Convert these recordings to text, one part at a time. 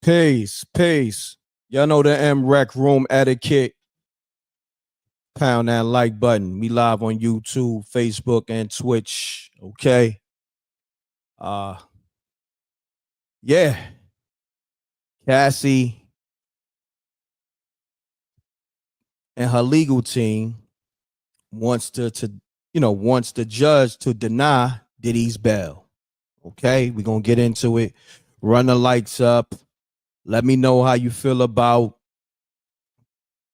Peace, peace. Y'all know the M.Reck room etiquette. Pound that like button. We live on YouTube, Facebook, and Twitch. Okay. Uh yeah. Cassie and her legal team wants the judge to deny Diddy's bail. Okay, we're gonna get into it. Run the lights up. Let me know how you feel about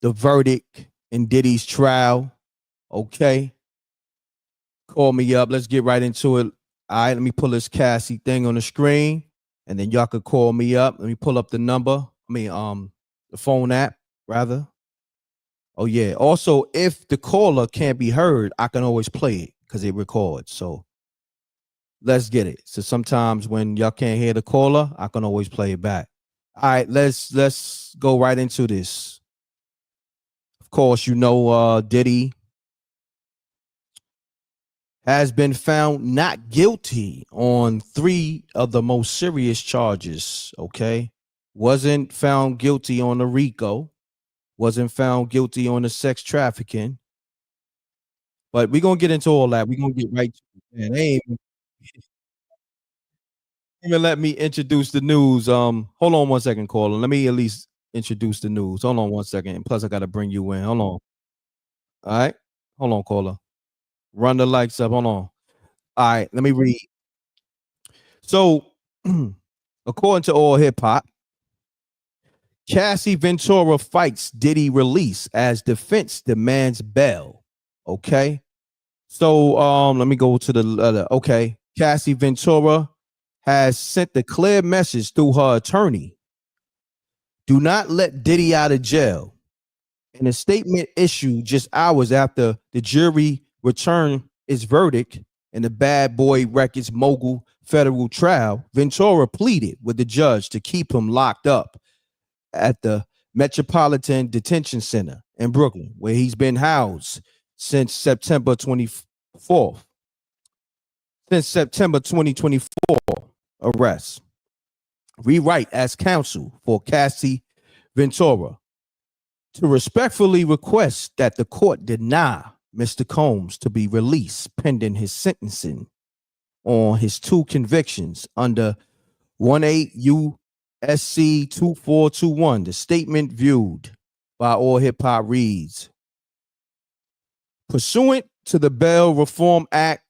the verdict in Diddy's trial. Okay. Call me up. Let's get right into it. All right, let me pull this Cassie thing on the screen, and then y'all could call me up. Let me pull up the number. The phone app, rather. Oh, yeah. Also, if the caller can't be heard, I can always play it because it records. So let's get it. So sometimes when y'all can't hear the caller, I can always play it back. All right, let's go right into this. Of course, Diddy has been found not guilty on 3 of the most serious charges. Okay. Wasn't found guilty on the RICO, wasn't found guilty on the sex trafficking. But we're gonna get into all that. We're gonna get right to it. Man, they ain't even let me introduce the news. Hold on one second, caller. Let me at least introduce the news. Hold on one second. And plus, I gotta bring you in. Hold on. All right. Hold on, caller. Run the lights up. Hold on. All right, let me read. So, according to All Hip Hop, Cassie Ventura fights Diddy release as defense demands bail. Okay. So let me go to the letter. Okay. Cassie Ventura has sent the clear message through her attorney. Do not let Diddy out of jail. In a statement issued just hours after the jury returned its verdict in the Bad Boy Records mogul federal trial, Ventura pleaded with the judge to keep him locked up at the Metropolitan Detention Center in Brooklyn, where he's been housed since September 24th. Since September 2024 arrest. Rewrite as counsel for Cassie Ventura to respectfully request that the court deny Mr. Combs to be released pending his sentencing on his 2 convictions under 18 U.S.C. 2421. The statement viewed by All Hip Hop reads, pursuant to the Bail Reform Act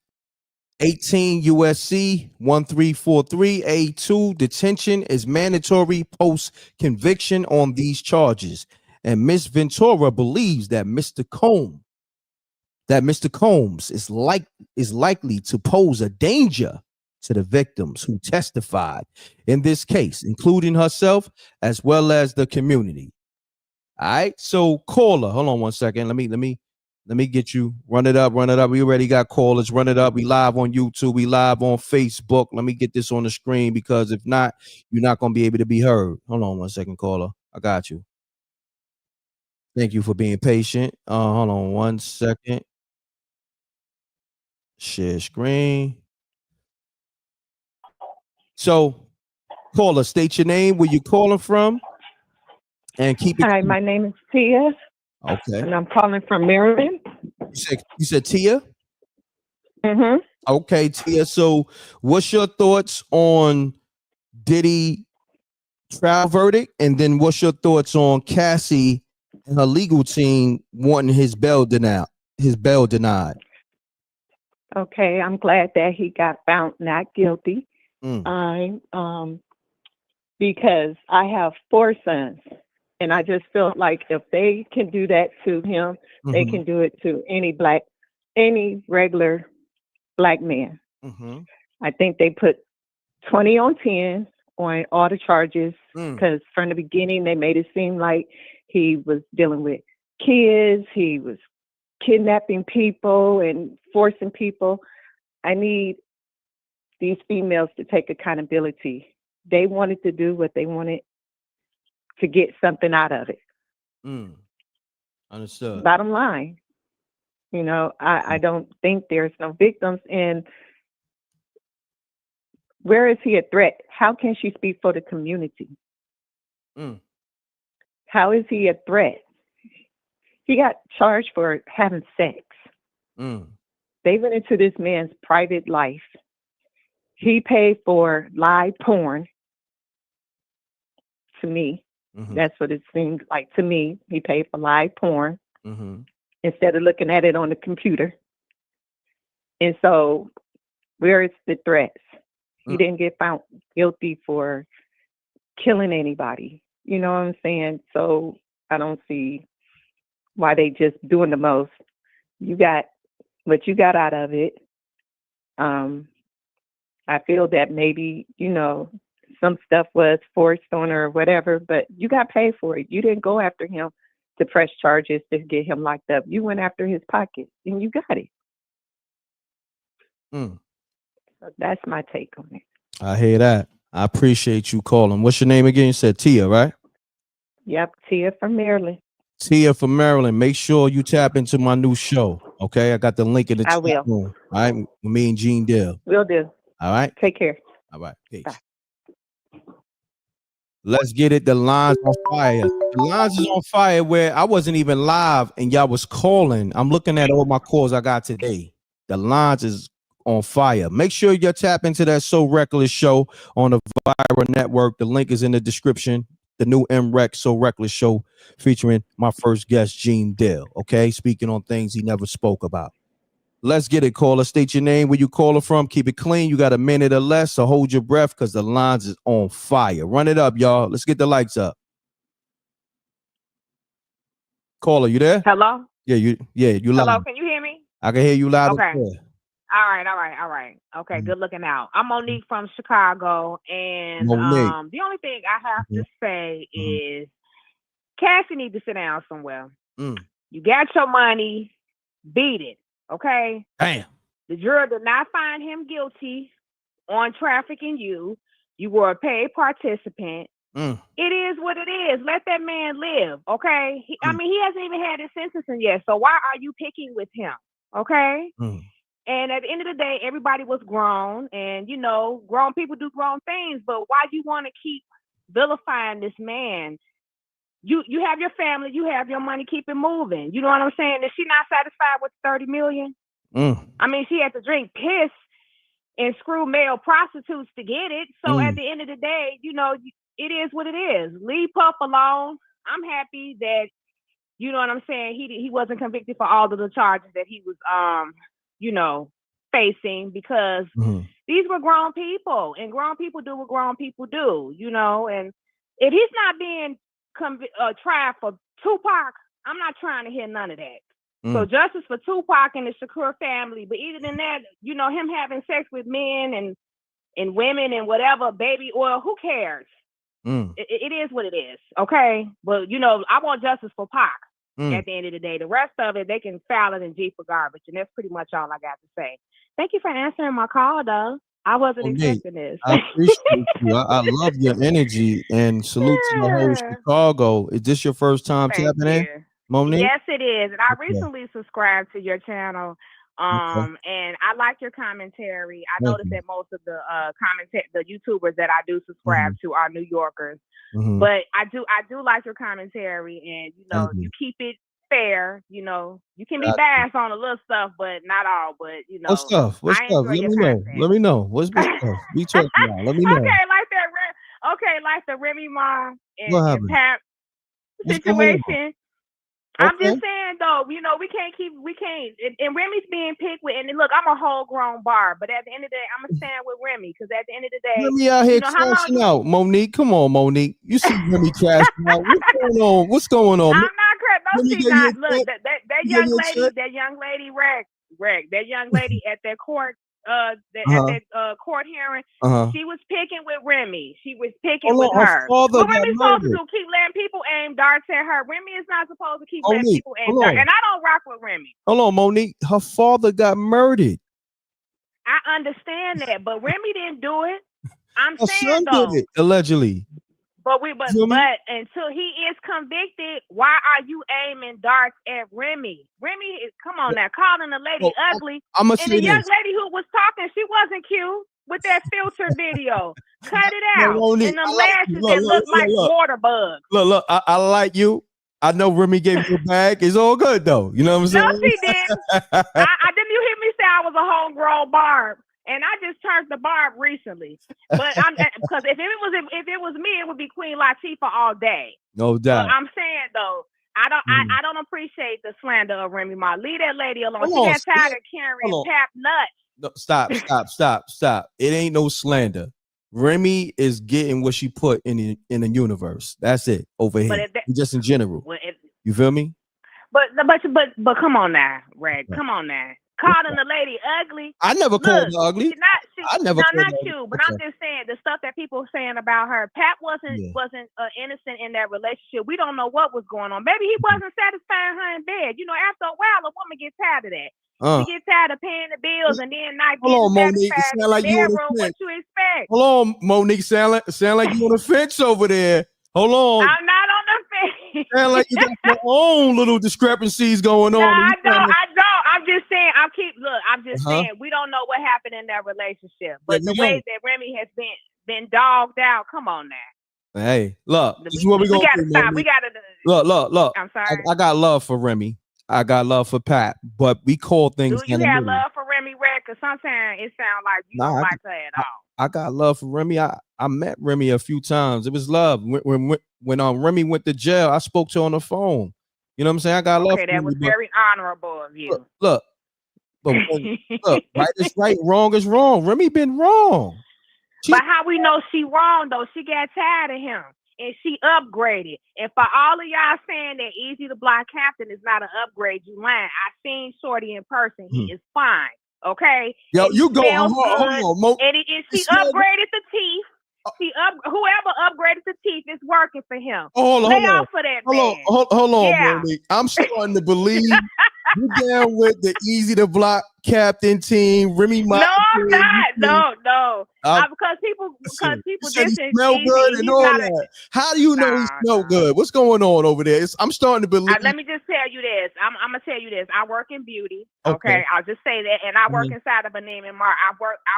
18 U.S.C. 1343A2, detention is mandatory post-conviction on these charges. And Ms. Ventura believes that Mr. Combs is likely to pose a danger to the victims who testified in this case, including herself as well as the community. All right. So caller, hold on one second. Let me get you. Run it up. We already got callers. Run it up. We live on YouTube. We live on Facebook. Let me get this on the screen because if not, you're not gonna be able to be heard. Hold on one second, caller. I got you. Thank you for being patient. Hold on one second. Share screen. So, caller, state your name, where you calling from, and keep it. Hi, my name is Tia. Okay. And I'm calling from Maryland. You said Tia? Mm-hmm. Okay, Tia. So, what's your thoughts on Diddy trial verdict, and then what's your thoughts on Cassie and her legal team wanting his bail denied? Okay, I'm glad that he got found not guilty. Mm. Because I have 4 sons, and I just felt like if they can do that to him, they can do it to any regular black man. I think they put 20 on 10 on all the charges because from the beginning they made it seem like he was dealing with kids, he was kidnapping people and forcing people. I need these females to take accountability. They wanted to do what they wanted to get something out of it. Understood. Bottom line, I don't think there's no victims. And where is he a threat? How can she speak for the community? Mm. How is he a threat? He got charged for having sex. Mm. They went into this man's private life. He paid for live porn to me. Mm-hmm. That's what it seemed like to me. He paid for live porn Mm-hmm. instead of looking at it on the computer. And so, where is the threats? He Mm. didn't get found guilty for killing anybody. You know what I'm saying? So, I don't see why they just doing the most. You got what you got out of it. Um, I feel that maybe, some stuff was forced on her or whatever, but you got paid for it. You didn't go after him to press charges to get him locked up. You went after his pocket and you got it. Mm. So that's my take on it. I hear that. I appreciate you calling. What's your name again? You said Tia, right? Yep, Tia from Maryland. Tia from Maryland. Make sure you tap into my new show. Okay, I got the link in the I chat will. room. All right, with me and Gene Dale. Will do. All right. Take care. All right. Peace. Bye. Let's get it. The lines on fire. The lines is on fire where I wasn't even live and y'all was calling. I'm looking at all my calls I got today. The lines is on fire. Make sure you tap into that So Reckless show on the Vyre network. The link is in the description. The new M.Reck So Reckless show featuring my first guest, Gene Dale. Okay, speaking on things he never spoke about. Let's get it, caller. State your name, where you calling from. Keep it clean. You got a minute or less, so hold your breath because the lines is on fire. Run it up, y'all. Let's get the lights up. Caller, you there? Hello? You loud. Hello, can you hear me? I can hear you loud Okay. and clear. All right. Okay, good looking out. I'm Monique from Chicago, and Monique. the only thing I have to say is Cassie needs to sit down somewhere. You got your money, beat it, okay? Damn. The jury did not find him guilty on trafficking you. You were a paid participant. It is what it is. Let that man live, okay? He hasn't even had his sentencing yet, so why are you picking with him, okay? And at the end of the day, everybody was grown, and grown people do grown things. But why you want to keep vilifying this man? You have your family, you have your money, keep it moving. You know what I'm saying? Is she not satisfied with 30 million? I mean, she had to drink piss and screw male prostitutes to get it. So at the end of the day, it is what it is. Leave Puff alone. I'm happy that, you know what I'm saying, he wasn't convicted for all of the charges that he was facing, because these were grown people, and grown people do what grown people do, and if he's not being tried for Tupac, I'm not trying to hear none of that. So justice for Tupac and the Shakur family, but even in that, him having sex with men and women and whatever, baby oil, who cares? It is what it is, okay? But I want justice for Pac. At the end of the day, the rest of it, they can file it in G for garbage, and that's pretty much all I got to say. Thank you for answering my call, though. I wasn't expecting this. I appreciate you. I love your energy, and salute to the whole Chicago. Is this your first time tapping in, Monique? Yes, it is. And I recently subscribed to your channel. And I like your commentary. I noticed that most of the the YouTubers that I do subscribe to are New Yorkers. But I do like your commentary, and you keep it fair. You can be biased on a little stuff, but not all. But what stuff? What I stuff? enjoy your content. Let me know. What's stuff? We talking about? Let me know. Like the Remy Ma and Pap situation. I'm just saying, though, we can't, and Remy's being picked with, and look, I'm a whole grown bar, but at the end of the day, I'm going to stand with Remy, because at the end of the day, Remy out here crashing out, Monique. Come on, Monique. You see Remy crashing out. What's going on? I'm not crashing. No, she's not. Look, that young lady, that young lady at that court, at that court hearing, she was picking with Remy. She was picking with her. What Remy's supposed to do? Keep letting people aim darts at her. Remy is not supposed to keep letting people aim darts. And I don't rock with Remy. Hold on, Monique. Her father got murdered. I understand that, but Remy didn't do it. I'm Her saying, son though, did it, allegedly. But until he is convicted, why are you aiming darts at Remy? Remy is, come on now, calling the lady ugly. I'm gonna and say the young this. lady who was talking, she wasn't cute. with that filter video. Cut it out. Monique, and them lashes that look like water bugs. Look, I like you. I know Remy gave you a bag. It's all good though. You know what I'm saying? No, she didn't. I didn't. You hear me say I was a homegrown barb, and I just turned the barb recently. But I'm because if it was me, it would be Queen Latifah all day. No doubt. But I'm saying though, I don't appreciate the slander of Remy Ma. Leave that lady alone. She got tired of carrying pap nuts. No, stop. It ain't no slander. Remy is getting what she put in the universe. That's it over here. Just in general. You feel me? But come on now, Reg. Come on now. Calling the lady ugly. I never called her ugly. Not you. But I'm just saying the stuff that people are saying about her. Pat wasn't innocent in that relationship. We don't know what was going on. Maybe he wasn't satisfying her in bed. You know, after a while, a woman gets tired of that. She gets tired of paying the bills and then not getting satisfied. Sound like you on the fence. What you expect? Hold on, Monique. Sound like you on the fence over there. Hold on. I'm not on the fence. Sound like you got your own little discrepancies going on. I don't. I'm just saying. I'm just saying. We don't know what happened in that relationship, but the way that Remy has been dogged out. Come on now. Hey, look. This is what we gotta stop. We gotta look. I'm sorry. I got love for Remy. I got love for Pat, but we call things. Do you have love for Remy Reck? Because sometimes it sounds like you don't like her at all. I got love for Remy. I met Remy a few times. It was love. When Remy went to jail, I spoke to her on the phone. You know what I'm saying? I got love for that Remy, was very honorable of you. Look, right is right, wrong is wrong. Remy been wrong. But how we know she wrong, though? She got tired of him. And she upgraded. And for all of y'all saying that Easy the Block Captain is not an upgrade, you lying. I seen Shorty in person. He is fine. Okay? Yo, and you go hold on. And she upgraded the teeth. Whoever upgraded the teeth is working for him. Hold on. For that man. Hold on, Monique. I'm starting to believe you down with the Easy the Block Captain team, Remy Ma. No, I'm not. No. Because people he smell good and all that. How do you know he smell good? What's going on over there? I'm starting to believe. Let me just tell you this. I'm gonna tell you this. I work in beauty. Okay, I'll just say that, and I work inside of a Neiman Marcus. I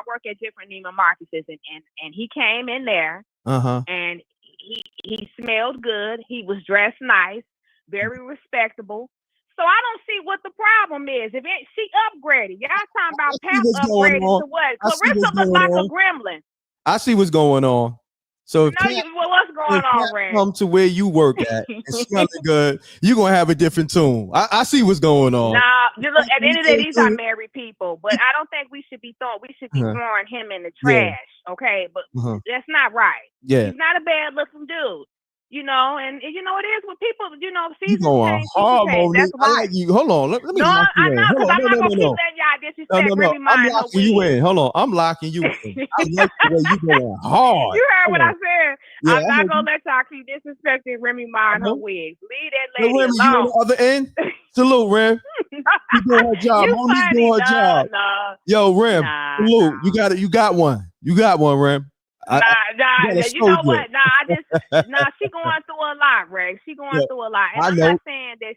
work at different Neiman Marcuses, and he came in there, and he smelled good. He was dressed nice, very respectable. So I don't see what the problem is. If she upgraded, y'all talking about Panther upgraded to what? Clarissa looks like a gremlin. I see what's going on. So if what's going on, Ray? Come to where you work at and smelling good, you're gonna have a different tune. I see what's going on. Nah, look, at the end of the day, these are married people, but I don't think we should be throwing him in the trash. Okay, but that's not right. Yeah, he's not a bad looking dude. You know, and you know it is with people. You know, seasons change. That's why. I like you. Hold on. Let me. No, I know because I'm not gonna keep letting y'all disrespect Remy Ma. I'm locking you in. Hold on. I'm locking you in. I like the way you going hard. You heard what I said. Yeah, I'm not gonna let y'all keep disrespecting Remy Ma and her wigs. Leave that lady alone. You on the other end? Salute, Rem. She doing her job. Monique doing her job. Yo, Rem. Salute. You got one. You got one, Rem. You know what? She going through a lot, Ray. She going through a lot. And I'm not saying that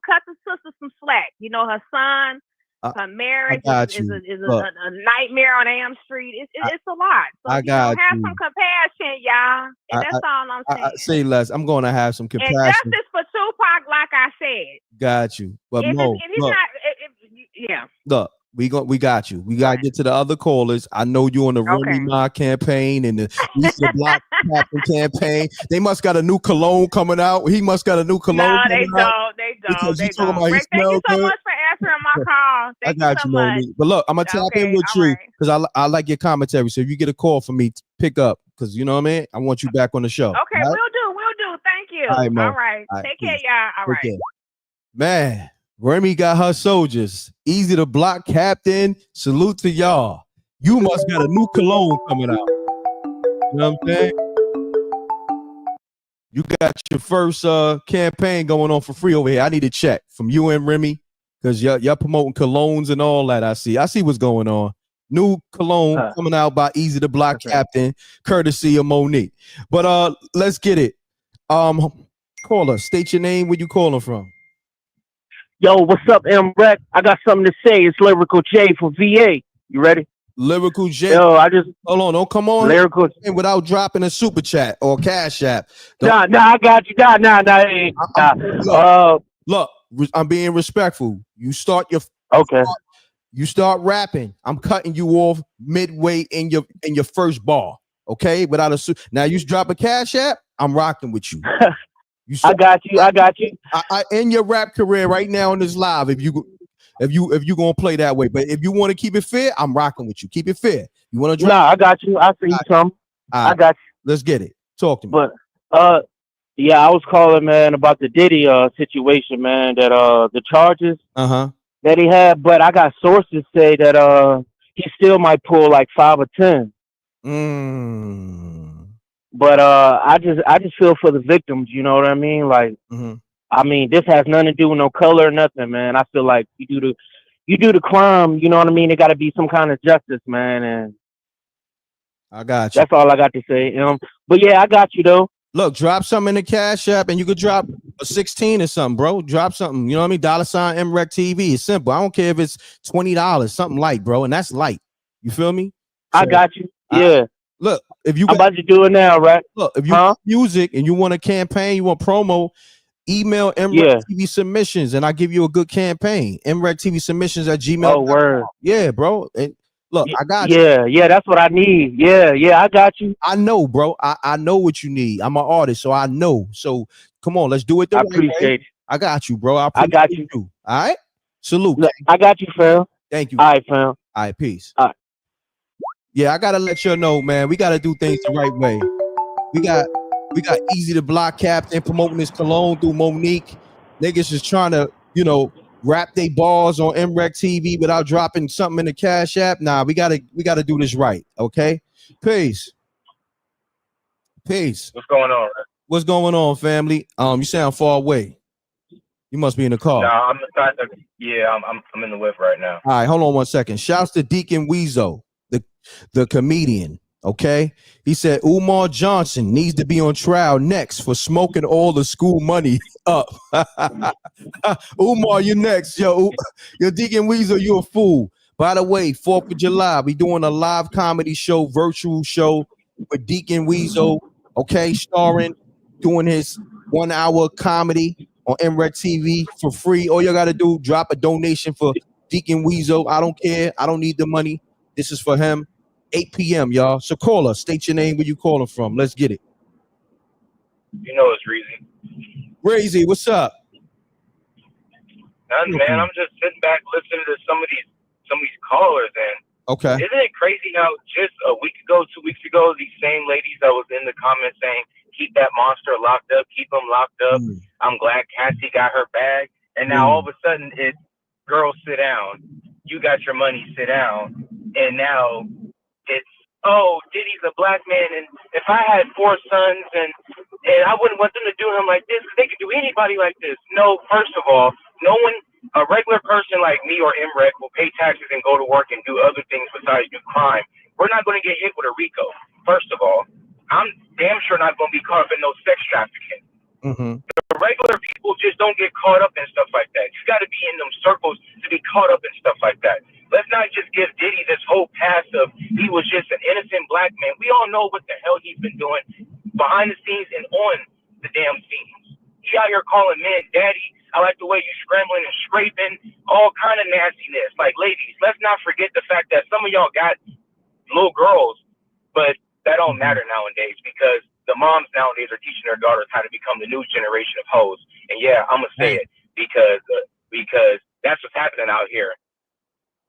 cut the sister some slack. You know, her son, her marriage is a nightmare on Am Street. It's a lot. So have some compassion, y'all. And that's all I'm saying. Say less. I'm going to have some compassion. And justice for Tupac, like I said. Got you. But look. We got you. We got to get to the other callers. I know you on the Remy Ma campaign and the Easter Block Captain campaign. They must got a new cologne coming out. He must got a new cologne. No, they don't. They don't. Rick, thank you so much for answering my call. I got you, Monique. But look, I'm gonna tap in with you because I like your commentary. So if you get a call from me, pick up because you know what I mean. I want you back on the show. Okay, right? We'll do. Thank you. All right. Take care, y'all. All right. Man. Remy got her soldiers. Easy to Block Captain. Salute to y'all. You must got a new cologne coming out. You know what I'm saying? You got your first campaign going on for free over here. I need a check from you and Remy because y'all promoting colognes and all that. I see what's going on. New cologne coming out by Easy to Block Captain, courtesy of Monique. But let's get it. Caller, state your name. Where you calling from? Yo, what's up, M.Reck? I got something to say. It's Lyrical J for VA. You ready? Lyrical J. Yo, I just hold on. Don't come on Lyrical without dropping a super chat or cash app. Nah, I got you. Look, I'm being respectful. You start okay. You start rapping. I'm cutting you off midway in your first bar. Okay, without a now you drop a cash app. I'm rocking with you. I got you. I end your rap career right now on this live. If you gonna play that way, but if you want to keep it fair, I'm rocking with you. Keep it fair. You want to drop? Nah, I got you. I see some. I got you. Let's get it. Talk to me. But yeah, I was calling, man, about the Diddy situation, man. That the charges that he had, but I got sources say that he still might pull like 5 or 10. But I just feel for the victims. You know what I mean? Like, I mean, this has nothing to do with no color or nothing, man. I feel like you do the crime. You know what I mean? It got to be some kind of justice, man. And I got you. That's all I got to say. But yeah, I got you though. Look, drop something in the cash app, and you could drop a 16 or something, bro. Drop something. You know what I mean? $ MRecktv. It's simple. I don't care if it's $20, something light, bro, and that's light. You feel me? So, I got you. Yeah. Look, if you I'm about to do it now, right? Look, if you got music and you want a campaign, you want promo, email MRecktv submissions, and I give you a good campaign. MRecktv submissions at gmail.com. Oh, word. Yeah, bro. And look, I got you. Yeah, that's what I need. Yeah, I got you. I know, bro. I know what you need. I'm an artist, so I know. So come on, let's do it. I appreciate it. I got you, bro. I got you. All right. Salute. Look, I got you, fam. Thank you. All right, fam. All right, peace. All right. Yeah, I gotta let you know, man. We gotta do things the right way. We got Easy to Block Captain promoting his cologne through Monique. Niggas is trying to, rap they balls on MRecktv without dropping something in the cash app. Nah, we gotta do this right. Okay. Peace. What's going on? Man? What's going on, family? You sound far away. You must be in the car. Nah, I'm inside I'm in the whip right now. All right, hold on one second. Shouts to Deacon Weezo, the comedian. Okay, he said Umar Johnson needs to be on trial next for smoking all the school money up. Umar, you next, yo Deacon Weezo, you a fool. By the way, 4th of July, we doing a live comedy show, virtual show with Deacon Weezo. Okay, starring, doing his 1 hour comedy on MRecktv for free. All you gotta do, drop a donation for Deacon Weezo. I don't care. I don't need the money. This is for him. 8 p.m. y'all. So call us. State your name, where you calling from. Let's get it. You know it's Reezy. Reezy, what's up? Nothing, man. I'm just sitting back listening to some of these callers, and okay. Isn't it crazy how just a week ago, 2 weeks ago, these same ladies that was in the comments saying, keep that monster locked up, keep him locked up. I'm glad Cassie got her bag. And now all of a sudden it's, girls, sit down. You got your money, sit down. And now it's, oh, Diddy's a black man. And if I had 4 sons and I wouldn't want them to do him like this, because they could do anybody like this. No, first of all, no one, a regular person like me or M.Reck will pay taxes and go to work and do other things besides do crime. We're not going to get hit with a RICO. First of all, I'm damn sure not going to be caught up in no sex trafficking. The regular people just don't get caught up in stuff like that. You got to be in them circles to be caught up in stuff like that. Let's not just give Diddy this whole pass of he was just an innocent black man. We all know what the hell he's been doing behind the scenes and on the damn scenes. He out here calling men daddy. I like the way you scrambling and scraping, all kind of nastiness. Like, ladies, let's not forget the fact that some of y'all got little girls, but that don't matter nowadays because the moms nowadays are teaching their daughters how to become the new generation of hoes. And yeah, I'm gonna say it because that's what's happening out here.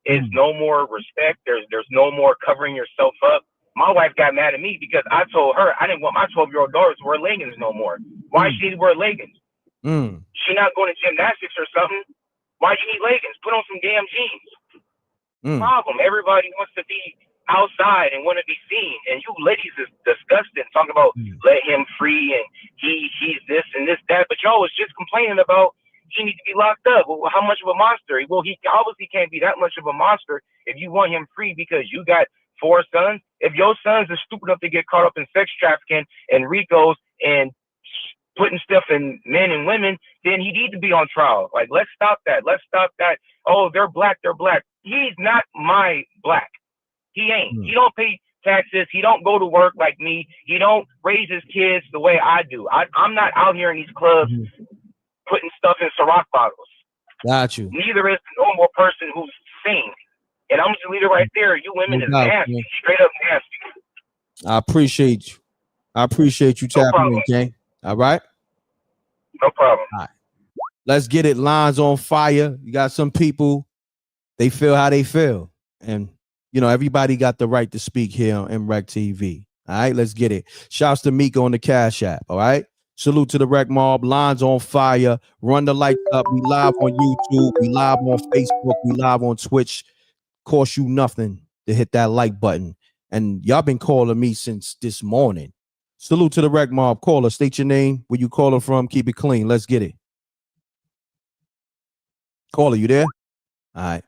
It's no more respect. There's no more covering yourself up. My wife got mad at me because I told her I didn't want my 12-year-old daughter to wear leggings no more. Why she need to wear leggings? She not going to gymnastics or something. Why you need leggings? Put on some damn jeans. Problem. Everybody wants to be outside and want to be seen, and you ladies is disgusting talking about let him free and he's this and this that, but y'all was just complaining about he needs to be locked up. Well, how much of a monster? Well, he obviously can't be that much of a monster if you want him free because you got 4 sons. If your sons are stupid enough to get caught up in sex trafficking and RICOs and putting stuff in men and women, then he needs to be on trial. Like, let's stop that. Let's stop that. Oh, they're black. He's not my black. He ain't. He don't pay taxes. He don't go to work like me. He don't raise his kids the way I do. I'm not out here in these clubs putting stuff in Ciroc bottles. Got you. Neither is the normal person who's sane. And I'm just leave it right there. You women is nasty, man. Straight up nasty. I appreciate you. I appreciate you tapping in, King. All right? No problem. All right. Let's get it. Lines on fire. You got some people, they feel how they feel. And, everybody got the right to speak here on MRecktv. All right, let's get it. Shouts to Mika on the Cash App. All right. Salute to the Rec Mob. Lines on fire. Run the lights up. We live on YouTube. We live on Facebook. We live on Twitch. Cost you nothing to hit that like button. And y'all been calling me since this morning. Salute to the Rec Mob. Caller, state your name, where you calling from. Keep it clean. Let's get it. Caller, you there? All right.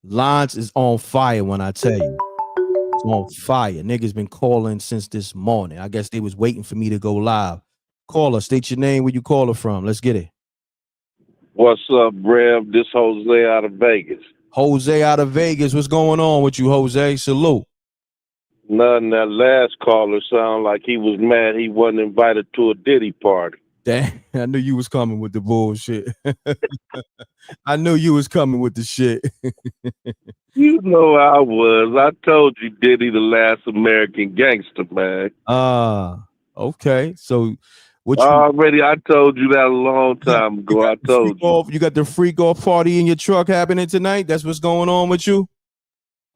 Lines is on fire when I tell you. It's on fire. Niggas been calling since this morning. I guess they was waiting for me to go live. Caller, state your name, where you calling from. Let's get it. What's up, Rev? This Jose out of Vegas. Jose out of Vegas. What's going on with you, Jose? Salute. Nothing. That last caller sounded like he was mad he wasn't invited to a Diddy party. Damn, I knew you was coming with the bullshit. I knew you was coming with the shit. You know I was. I told you Diddy the last American gangster, man. Okay. So what I told you that a long time ago. I told you. You got the freak off party in your truck happening tonight? That's what's going on with you?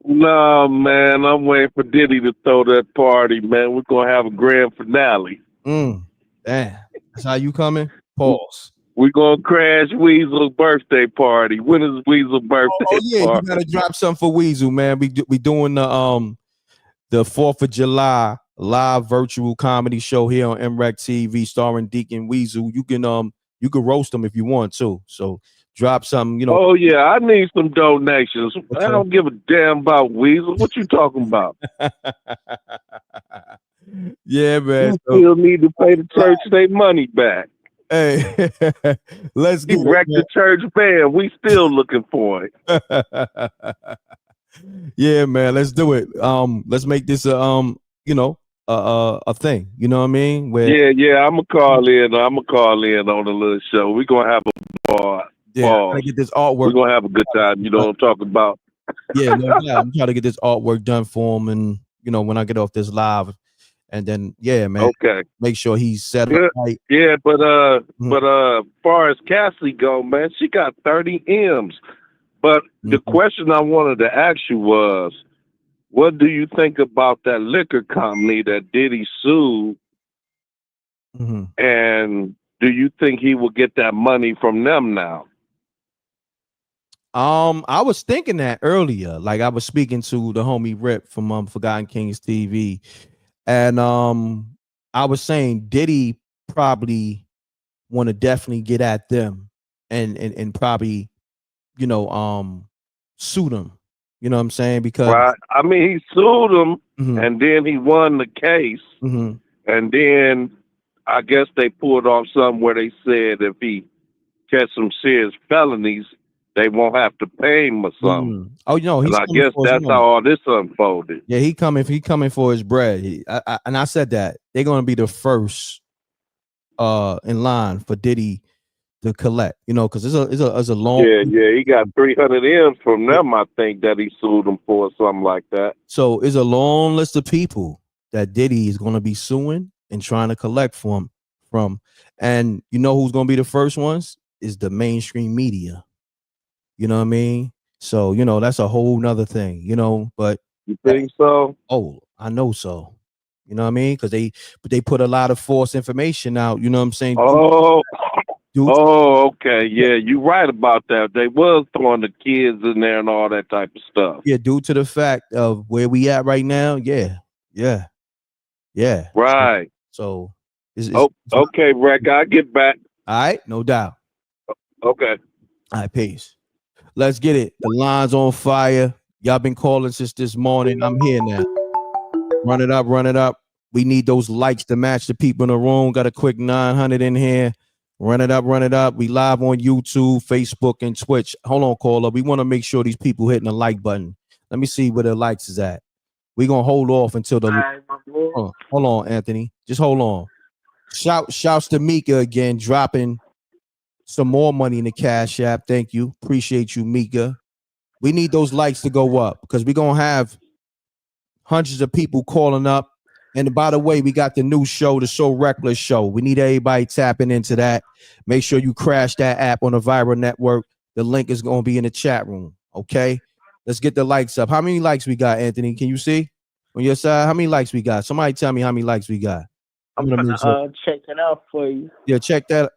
No, man. I'm waiting for Diddy to throw that party, man. We're going to have a grand finale. Damn. That's how you coming? Pause. We're going to crash Weasel's birthday party. When is Weasel's birthday party? You got to drop something for Weasel, man. We doing the 4th of July live virtual comedy show here on MRecktv starring Deacon Weasel. You can roast them if you want to. So drop something, Oh yeah, I need some donations. I don't give a damn about Weasel. What you talking about? Yeah, man. You still need to pay the church their money back. Hey, let's get wreck the church band. We still looking for it. Yeah, man. Let's do it. Let's make this a thing. You know what I mean? Yeah. I'm gonna call in on a little show. We're gonna have a bar. Yeah, get this artwork. We're gonna have a good time. You know what I'm talking about? Yeah, I'm trying to get this artwork done for him, and when I get off this live, and then man. Okay. Make sure he's set up right. Yeah, but as far as Cassie go, man, she got 30 M's. But the question I wanted to ask you was, what do you think about that liquor company that Diddy sued? And do you think he will get that money from them now? I was thinking that earlier. Like I was speaking to the homie Rip from Forgotten Kings TV, and I was saying Diddy probably want to definitely get at them and probably sue them. You know what I'm saying? Because right. I mean, he sued them, and then he won the case, and then I guess they pulled off something where they said if he catch some serious felonies, they won't have to pay him or something. Oh, he's I guess that's how all this unfolded. Yeah, he coming for his bread. And I said that they're gonna be the first in line for Diddy to collect. Because it's a long. Yeah, he got 300 M's from them. I think that he sued them for something like that. So it's a long list of people that Diddy is gonna be suing and trying to collect from. And who's gonna be the first ones is the mainstream media. You know what I mean? So, that's a whole nother thing, but you think so? Oh, I know so. You know what I mean? Because they put a lot of false information out, you know what I'm saying? Okay. Yeah, you're right about that. They was throwing the kids in there and all that type of stuff. Yeah, due to the fact of where we at right now. Yeah. Right. So okay, Reck, I'll get back. All right, no doubt. Okay. All right, peace. Let's get it. The line's on fire. Y'all been calling since this morning. I'm here now. Run it up. We need those likes to match the people in the room. Got a quick 900 in here. Run it up. We live on YouTube, Facebook, and Twitch. Hold on, caller. We want to make sure these people hitting the like button. Let me see where the likes is at. We're gonna hold off until the hold on, Anthony. Just hold on. Shouts to Mika again, dropping some more money in the Cash App. Thank you. Appreciate you, Mika. We need those likes to go up because we're gonna have hundreds of people calling up. And by the way, we got the new show, the So Reckless Show. We need everybody tapping into that. Make sure you crash that app on the Vyre network. The link is going to be in the chat room. Okay, let's get the likes up. How many likes we got, Anthony? Can you see on your side? How many likes we got? Somebody tell me how many likes we got. I'm gonna check it out for you. Yeah, check that.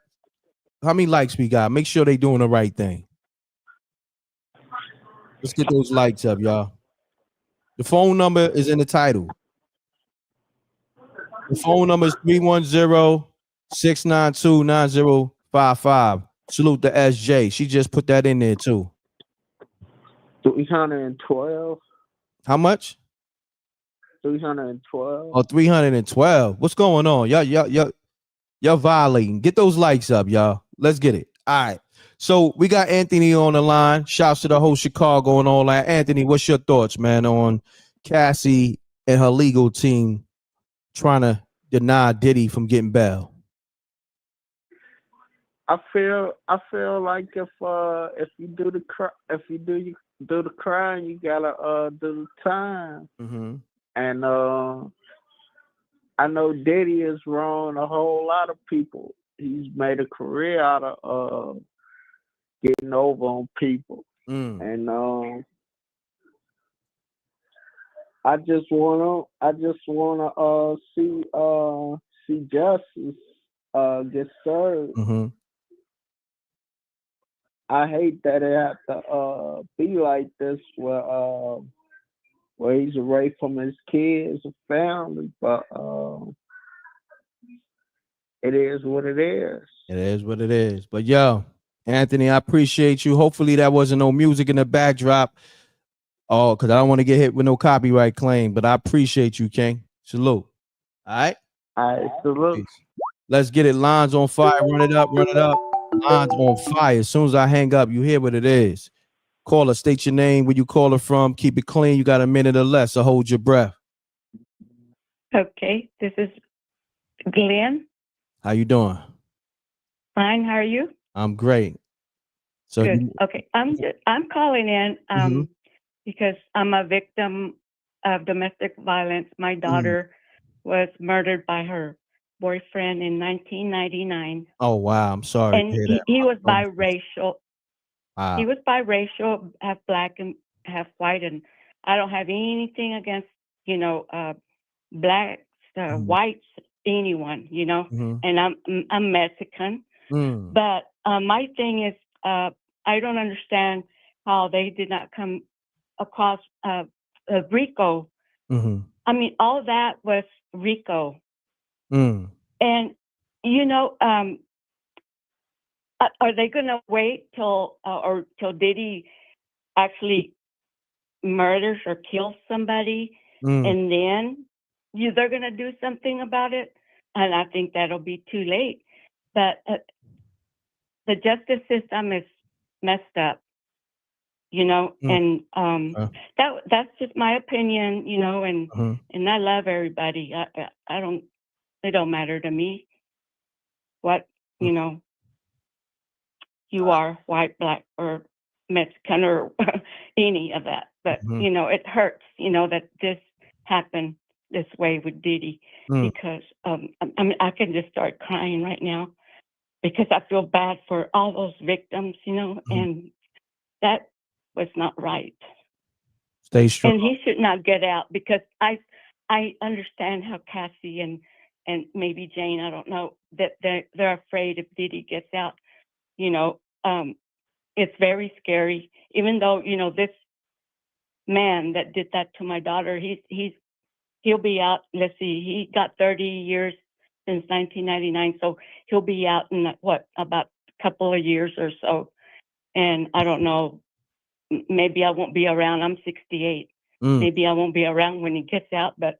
How many likes we got? Make sure they doing the right thing. Let's get those likes up, y'all. The phone number is in the title. The phone number is 310-692-9055. Salute to SJ. She just put that in there too. 312. How much? 312. Oh, 312. What's going on? Y'all violating. Get those likes up, y'all. Let's get it. All right. So we got Anthony on the line. Shouts to the whole Chicago and all that. Anthony, what's your thoughts, man, on Cassie and her legal team trying to deny Diddy from getting bail? I feel like if you do the crime, you gotta do the time. Mm-hmm. And I know Diddy has wronged a whole lot of people. He's made a career out of getting over on people. And I just wanna see justice get served. Mm-hmm. I hate that it have to be like this, where he's away from his kids and family, but it is what it is. It is what it is. But yo, Anthony, I appreciate you. Hopefully that wasn't no music in the backdrop. Oh, because I don't want to get hit with no copyright claim, but I appreciate you, King. Salute. All right? All right, salute. Peace. Let's get it. Lines on fire. Run it up. Run it up. Lines on fire. As soon as I hang up, you hear what it is. Call her. State your name, where you call her from. Keep it clean. You got a minute or less, so hold your breath. Okay, this is Glenn. How you doing? Fine. How are you? I'm great. So good. Okay, I'm calling in because I'm a victim of domestic violence. My daughter was murdered by her boyfriend in 1999. Oh wow, I'm sorry. And he was biracial. Wow. He was biracial, half black and half white, and I don't have anything against blacks, whites, anyone, and I'm Mexican. But my thing is, I don't understand how they did not come across RICO. I mean, all that was RICO. And are they going to wait till Diddy actually murders or kills somebody, and then they're going to do something about it? And I think that'll be too late. But the justice system is messed up, and that's just my opinion, and I love everybody. I don't, it don't matter to me what, you are, white, black, or Mexican, or any of that. But, it hurts, that this happened this way with Diddy, because I can just start crying right now because I feel bad for all those victims, and that was not right. Stay strong. And he should not get out, because I understand how Cassie and maybe Jane, I don't know, that they're afraid if Diddy gets out. It's very scary. Even though this man that did that to my daughter, he'll be out. Let's see, he got 30 years since 1999, so he'll be out in about a couple of years or so. And I don't know, maybe I won't be around. I'm 68. Maybe I won't be around when he gets out, but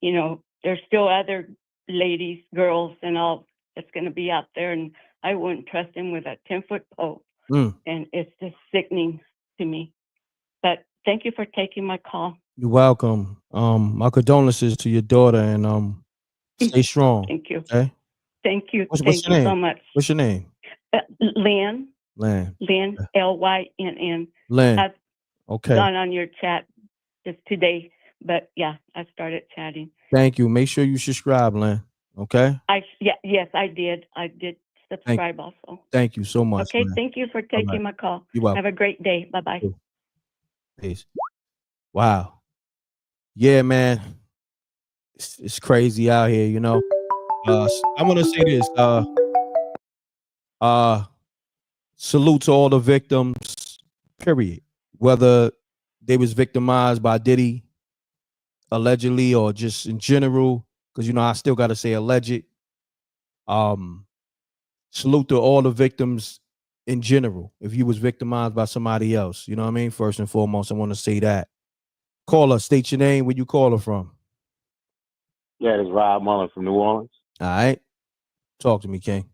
there's still other ladies, girls, and all that's going to be out there, and I wouldn't trust him with a 10-foot pole. And it's just sickening to me. But thank you for taking my call. You're welcome. My condolences to your daughter, and stay strong. Thank you. Okay. Thank you. What's Thank your you name? so much. What's your name? Lynn. Lynn. Lynn, Lynn. Lynn. I've Okay. gone on your chat just today, but yeah, I started chatting. Thank you. Make sure you subscribe, Lynn. Okay. Yes, I did. I did subscribe also. Thank you so much. Okay. Lynn. Thank you for taking my call. You're welcome. Have a great day. Bye bye. Peace. Wow. Yeah, man. It's crazy out here, you know. I want to say this. Salute to all the victims, period. Whether they was victimized by Diddy allegedly or just in general, because you know I still gotta say alleged. Salute to all the victims in general. If you was victimized by somebody else, you know what I mean? First and foremost, I want to say that. Caller, state your name, where you caller from. Yeah, it's Rob Mullen from New Orleans. All right. Talk to me, King.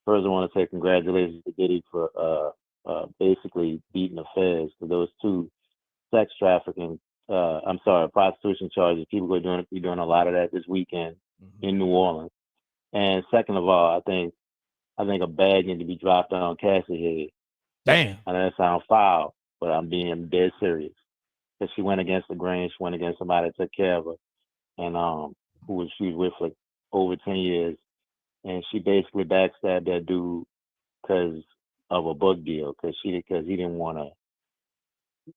First, I want to say congratulations to Diddy for basically beating the feds for those two sex trafficking. Prostitution charges. People are doing a lot of that this weekend in New Orleans. And second of all, I think a bag needs to be dropped on Cassie head. Damn. I know that sounds foul, but I'm being dead serious. Because she went against the grain. She went against somebody that took care of her, and she was with for over 10 years. And she basically backstabbed that dude because of a book deal, because he didn't want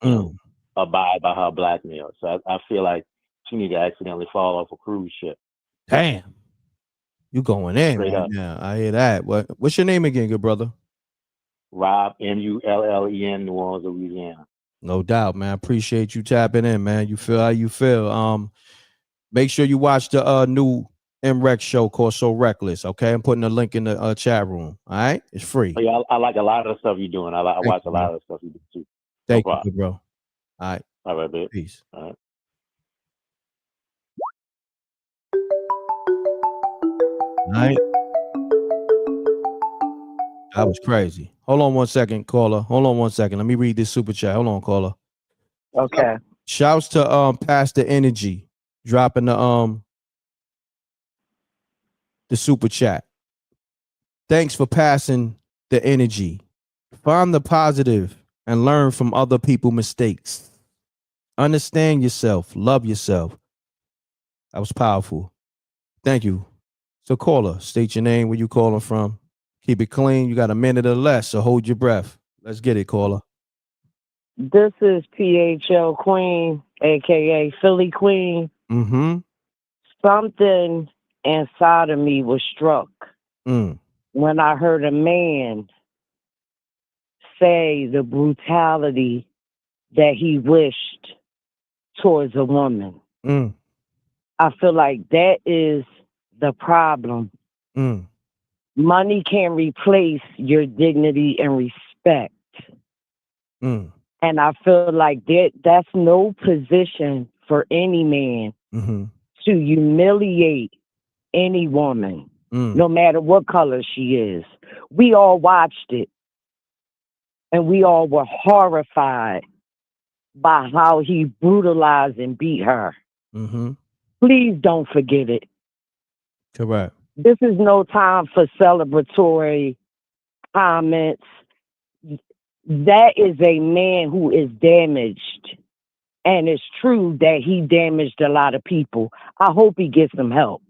to abide by her blackmail. So I feel like she need to accidentally fall off a cruise ship. Damn. You going in Straight right up. now. I hear that. What's your name again, good brother? Rob, Mullen, New Orleans, Louisiana. No doubt, man. I appreciate you tapping in, man. You feel how you feel. Make sure you watch the new M.Reck show called So Reckless. Okay, I'm putting a link in the chat room. All right, it's free. Oh, yeah, I like a lot of the stuff you're doing. I watch a lot of the stuff you do too. Thank you, bro. All right. All right, babe. Peace. All right. All right. That was crazy. Hold on 1 second, caller. Hold on 1 second. Let me read this super chat. Hold on, caller. Okay. Shouts to Pastor Energy dropping the super chat. Thanks for passing the energy. Find the positive and learn from other people's mistakes. Understand yourself. Love yourself. That was powerful. Thank you. So caller, state your name, where you calling from. Keep it clean. You got a minute or less, so hold your breath. Let's get it, caller. This is PHL Queen, aka Philly Queen. Mm-hmm. Something inside of me was struck when I heard a man say the brutality that he wished towards a woman. I feel like that is the problem. Money can't replace your dignity and respect. And I feel like that's no position for any man to humiliate any woman, no matter what color she is. We all watched it, and we all were horrified by how he brutalized and beat her. Please don't forget it. Correct. This is no time for celebratory comments. That is a man who is damaged. And it's true that he damaged a lot of people. I hope he gets some help.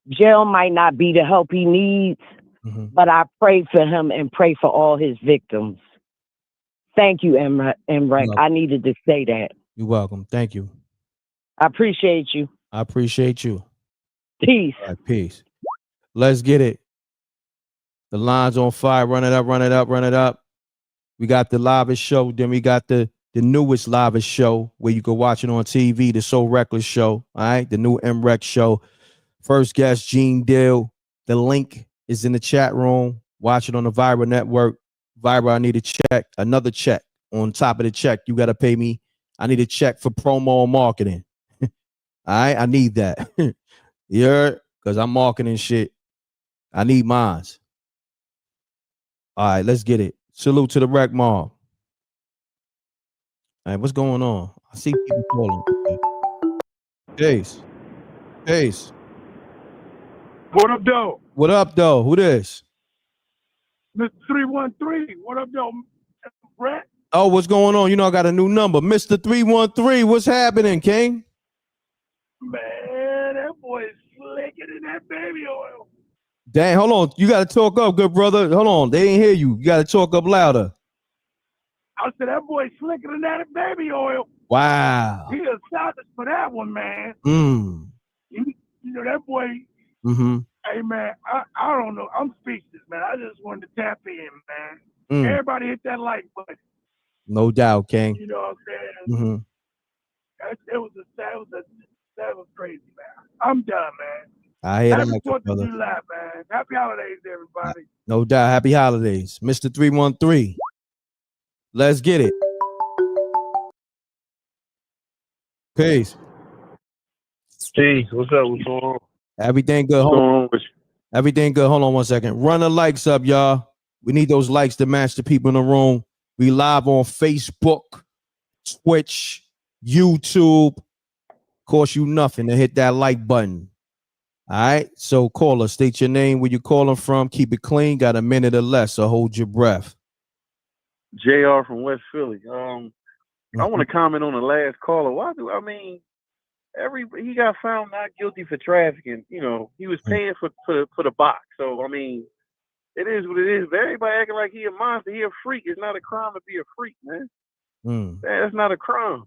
Jail might not be the help he needs, but I pray for him and pray for all his victims. Thank you, M.Reck. I needed to say that. You're welcome. Thank you. I appreciate you. I appreciate you. Peace. All right, peace. Let's get it. The line's on fire. Run it up, run it up, run it up. We got the livest show. Then we got the newest livest show where you can watch it on TV, the So Reckless show. All right, the new M.Reck show. First guest, Gene Dill. The link is in the chat room. Watch it on the Vyre network. Vyre, I need a check. Another check. On top of the check, you got to pay me. I need a check for promo and marketing. All right, I need that. Yeah, because I'm marketing shit. I need mines. All right, let's get it. Salute to the Wreck Mob. All right, what's going on? I see people calling. Case. What up, though? What up, though? Who this? Mr. 313. What up, though? Brett? Oh, what's going on? You know I got a new number. Mr. 313. What's happening, King? Man, that boy is slicking in that baby oil. Dang, hold on. You got to talk up, good brother. Hold on. They ain't hear you. You got to talk up louder. I said, that boy slicking in that baby oil. Wow. He a solid for that one, man. You know, that boy, hey, man, I don't know. I'm speechless, man. I just wanted to tap in, man. Everybody hit that like button. No doubt, King. You know what I'm saying? That was crazy, man. I'm done, man. I hear Happy that, 4th of brother. July, man. Happy holidays, everybody. No doubt. Happy holidays. Mr. 313. Let's get it. Peace. Peace. What's up? What's going on? Everything good. What's going on with you? Everything good. Hold on 1 second. Run the likes up, y'all. We need those likes to match the people in the room. We live on Facebook, Twitch, YouTube. Cost you nothing to hit that like button. All right. So caller, state your name, where you calling from. Keep it clean. Got a minute or less, so hold your breath. JR from West Philly. I want to comment on the last caller. He got found not guilty for trafficking. You know, he was paying for the box. So I mean, it is what it is. But everybody acting like he a monster, he a freak. It's not a crime to be a freak, man. That's not a crime.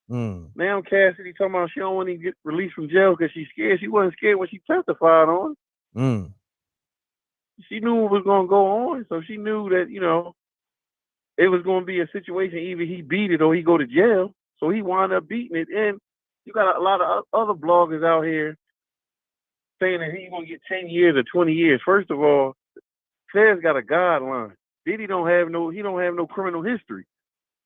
Now Cassidy talking about she don't want to get released from jail because she's scared. She wasn't scared when she testified on. She knew what was going to go on, so she knew that, you know, it was going to be a situation. Either he beat it or he go to jail. So he wound up beating it. And you got a lot of other bloggers out here saying that he's going to get 10 years or 20 years. First of all, Fed's got a guideline. Diddy don't have no criminal history.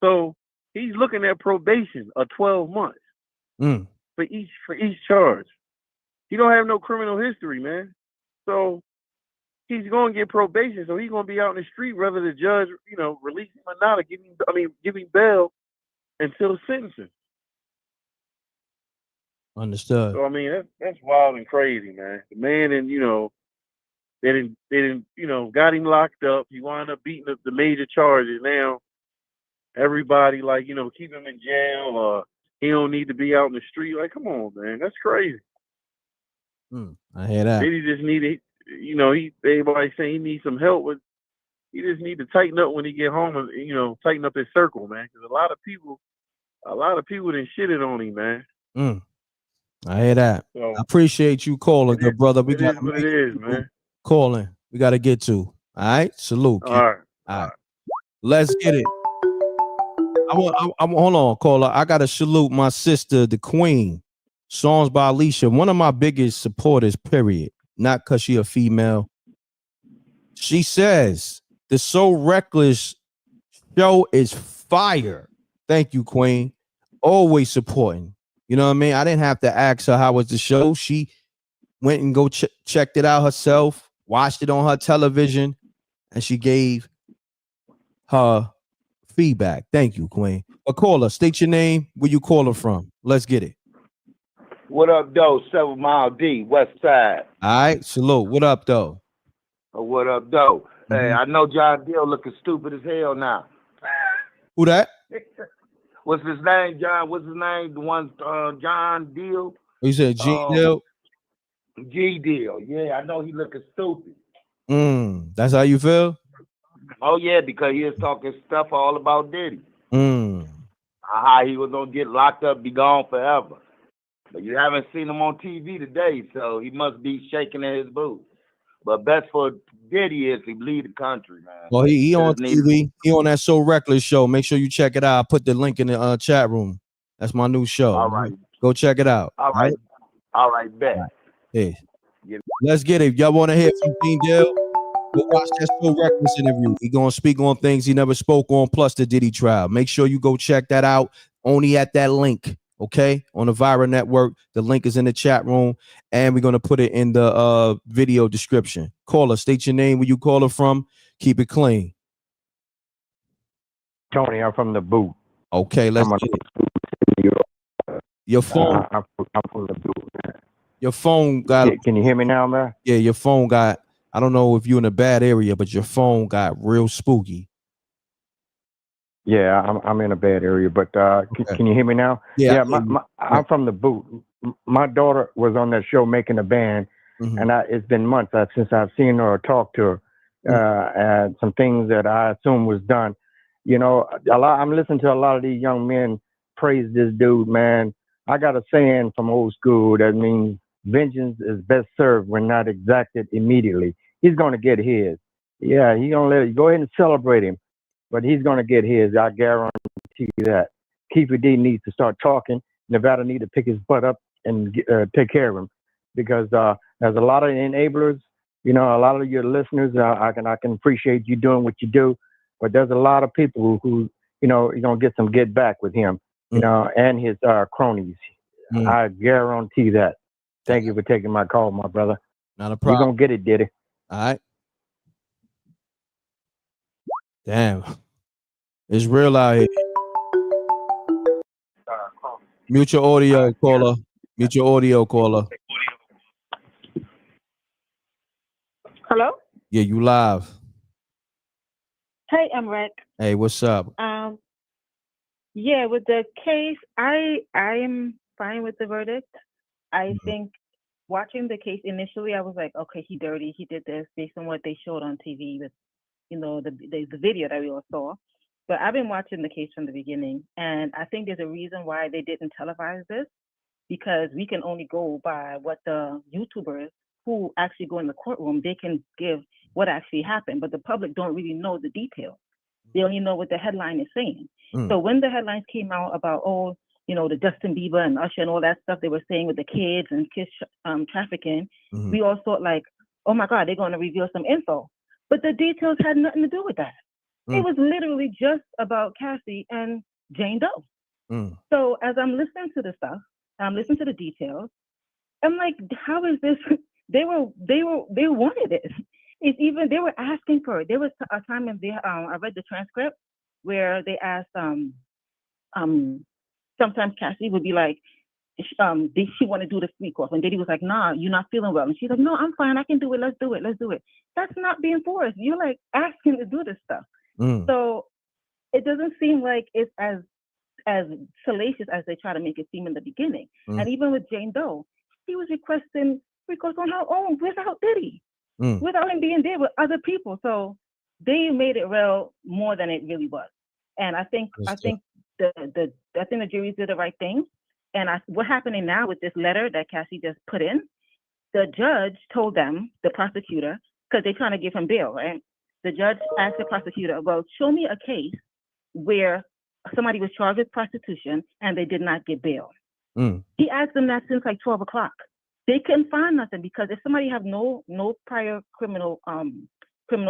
So he's looking at probation of 12 months for each charge. He don't have no criminal history, man. So he's going to get probation. So he's going to be out in the street whether the judge, you know, release him or not, or give him bail until sentencing. Understood. So I mean, that's wild and crazy, man. The man, and you know, they didn't, you know, got him locked up. He wound up beating up the major charges. Now everybody, like, you know, keep him in jail, or he don't need to be out in the street. Like, come on, man, that's crazy. I hear that. Did he just needed, you know, everybody saying he needs some help with. He just need to tighten up when he get home, and, you know, tighten up his circle, man. Because a lot of people done shitted on him, man. I hear that. So, I appreciate you calling, good brother. We got what it is, man. Calling. We got to get to. All right. Salute. All right. Let's get it. I'm hold on, caller. I gotta salute my sister, the Queen. Songs by Alicia. One of my biggest supporters, period. Not because she a female. She says the So Reckless show is fire. Thank you, Queen. Always supporting. You know what I mean? I didn't have to ask her how was the show. She went and checked it out herself, watched it on her television, and she gave her feedback. Thank you, Queen. A caller, state your name, where you calling from. Let's get it. What up, though? 7 Mile D, West Side. All right, salute. What up, though? What up, though? Hey, I know John Deal looking stupid as hell now. Who that? What's his name, John? What's his name? The one, John Deal. You said G Deal? G Deal. Yeah, I know he looking stupid. That's how you feel? Oh, yeah, because he was talking stuff all about Diddy. How he was going to get locked up, be gone forever. But you haven't seen him on TV today, so he must be shaking in his boots. But best for Diddy is he lead the country, man. Well, he on TV. He on that So Reckless show. Make sure you check it out. I put the link in the chat room. That's my new show. All right. Go check it out. All right. All right, bet. Hey. Let's get it. Y'all want to hear from Dean Dale? Go watch that So Reckless interview. He gonna speak on things he never spoke on, plus the Diddy trial. Make sure you go check that out. Only at that link, okay? On the Vyre network. The link is in the chat room, and we're gonna put it in the video description. Caller, state your name, where you calling from. Keep it clean. Tony, I'm from the boot. Okay, let's get it. Your phone. I'm from the boot, man. Your phone got. Can you hear me now, man? Yeah, your phone got. I don't know if you're in a bad area, but your phone got real spooky. Yeah, I'm in a bad area, but can you hear me now? Yeah, I'm from the boot. My daughter was on that show making a band, and it's been months since I've seen her or talked to her, and some things that I assume was done. You know, I'm listening to a lot of these young men praise this dude, man. I got a saying from old school that means vengeance is best served when not exacted immediately. He's going to get his. Yeah, he's going to let it go ahead and celebrate him, but he's going to get his. I guarantee you that. Keefer D needs to start talking. Nevada need to pick his butt up and take care of him, because there's a lot of enablers. You know, a lot of your listeners. I can appreciate you doing what you do, but there's a lot of people who, you know, you're gonna get some get back with him. You know, and his cronies. I guarantee that. Thank you for taking my call, my brother. Not a problem. You're gonna get it, Diddy. All right. Damn. It's real out here. Mute your audio, caller. Mute your audio, caller. Hello? Yeah, you live. Hey, M.Reck. Hey, what's up? Yeah, with the case, I am fine with the verdict. I think watching the case initially, I was like, okay, he dirty, he did this based on what they showed on TV with, you know, the video that we all saw. But I've been watching the case from the beginning, and I think there's a reason why they didn't televise this, because we can only go by what the YouTubers who actually go in the courtroom, they can give what actually happened, but the public don't really know the details. They only know what the headline is saying. So when the headlines came out about, oh, you know, the Justin Bieber and Usher and all that stuff they were saying with the kids and kids trafficking, we all thought like, oh my God, they're going to reveal some info. But the details had nothing to do with that. It was literally just about Cassie and Jane Doe. So as I'm listening to the stuff, I'm listening to the details, I'm like, how is this? They wanted it. It's even, they were asking for it. There was a time in there, I read the transcript where they asked, sometimes Cassie would be like, did she want to do the sneak off? And Diddy was like, nah, you're not feeling well. And she's like, no, I'm fine. I can do it. Let's do it. Let's do it. That's not being forced. You're like asking to do this stuff. So it doesn't seem like it's as salacious as they try to make it seem in the beginning. And even with Jane Doe, she was requesting on her own without Diddy, without him being there with other people. So they made it real more than it really was. And I think the jury did the right thing. And what's happening now with this letter that Cassie just put in, the judge told them, the prosecutor, because they're trying to give him bail, right? The judge asked the prosecutor, well, show me a case where somebody was charged with prostitution and they did not get bail. He asked them that since like 12 o'clock. They couldn't find nothing, because if somebody have no prior criminal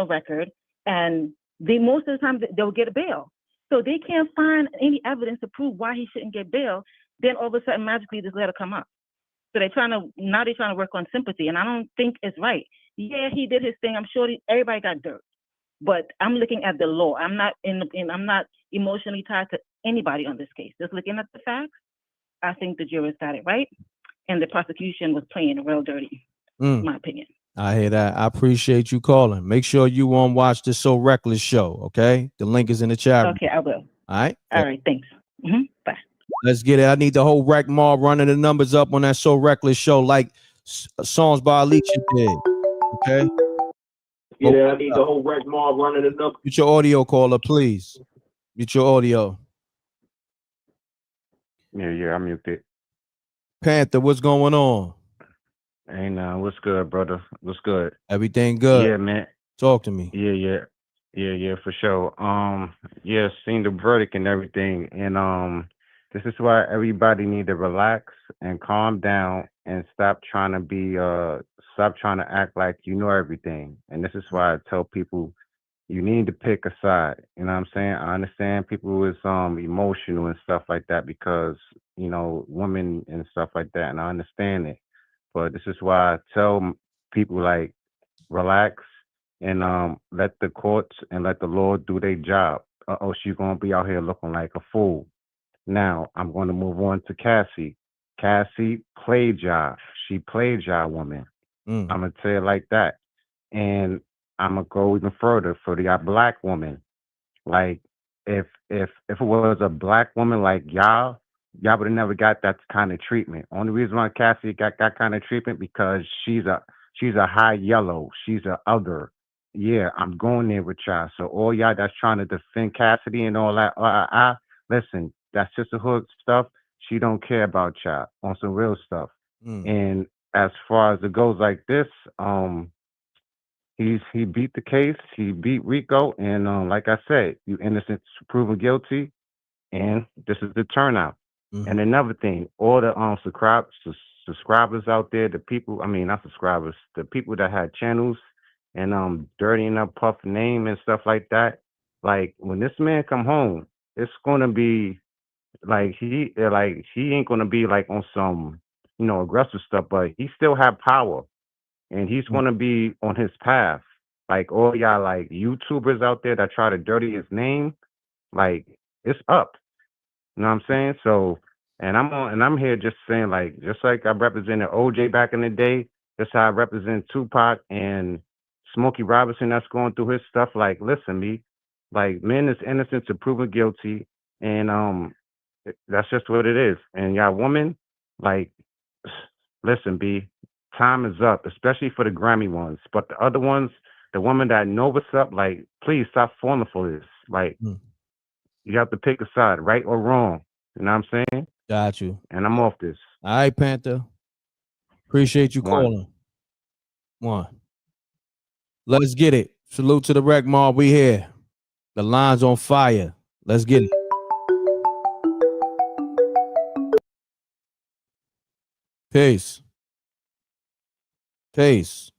record, and most of the time they'll get a bail. So they can't find any evidence to prove why he shouldn't get bail. Then all of a sudden, magically, this letter come up. So they're trying to work on sympathy, and I don't think it's right. Yeah, he did his thing. I'm sure everybody got dirt, but I'm looking at the law. I'm not I'm not emotionally tied to anybody on this case. Just looking at the facts, I think the jurors got it right, and the prosecution was playing real dirty, in my opinion. I hear that. I appreciate you calling. Make sure you watch the So Reckless show, okay? The link is in the chat. Okay, I will. All right? All right, thanks. Bye. Let's get it. I need the whole Wreck Mob running the numbers up on that So Reckless show, like songs by Alicia did, okay? Yeah, I need the whole Wreck Mob running the numbers. Get your audio, caller, please. Get your audio. Yeah, I'm muted. Panther, what's going on? Ain't what's good, brother? What's good? Everything good? Yeah, man. Talk to me. Yeah, for sure. Yeah, seen the verdict and everything, and this is why everybody need to relax and calm down and stop trying to act like you know everything. And this is why I tell people you need to pick a side. You know what I'm saying? I understand people is emotional and stuff like that because, you know, women and stuff like that, and I understand it. But this is why I tell people, like, relax and let the courts and let the law do their job. she's gonna be out here looking like a fool. Now I'm gonna move on to Cassie. Cassie played y'all. She played y'all woman. I'm gonna tell it like that. And I'm gonna go even further for the black woman. Like if it was a black woman like y'all would have never got that kind of treatment. Only reason why Cassie got that kind of treatment because she's a high yellow. She's a other. Yeah, I'm going there with y'all. So all y'all that's trying to defend Cassidy and all that, listen, that sisterhood stuff, she don't care about y'all on some real stuff. And as far as it goes like this, he beat the case, he beat Rico, and like I said, you innocent proven guilty, and this is the turnout. And another thing, all the subscribers out there, the people, I mean not subscribers, the people that had channels and dirtying up Puff's name and stuff like that. Like when this man come home, it's gonna be like he ain't gonna be like on some aggressive stuff, but he still have power and he's gonna be on his path. Like all y'all like YouTubers out there that try to dirty his name, like it's up. You know what I'm saying? So, and I'm here just saying just like I represented OJ back in the day, that's how I represent Tupac and Smokey Robinson that's going through his stuff. Like, listen, me, like men is innocent to proven guilty, and that's just what it is. And y'all woman, like, listen, B, time is up, especially for the Grammy ones. But the other ones, the woman that know what's up, like, please stop falling for this. Like, you have to pick a side, right or wrong. You know what I'm saying? Got you. And I'm off this. All right, Panther. Appreciate you calling. One. Let's get it. Salute to the Rec Mob. We here. The line's on fire. Let's get it. Peace. Peace.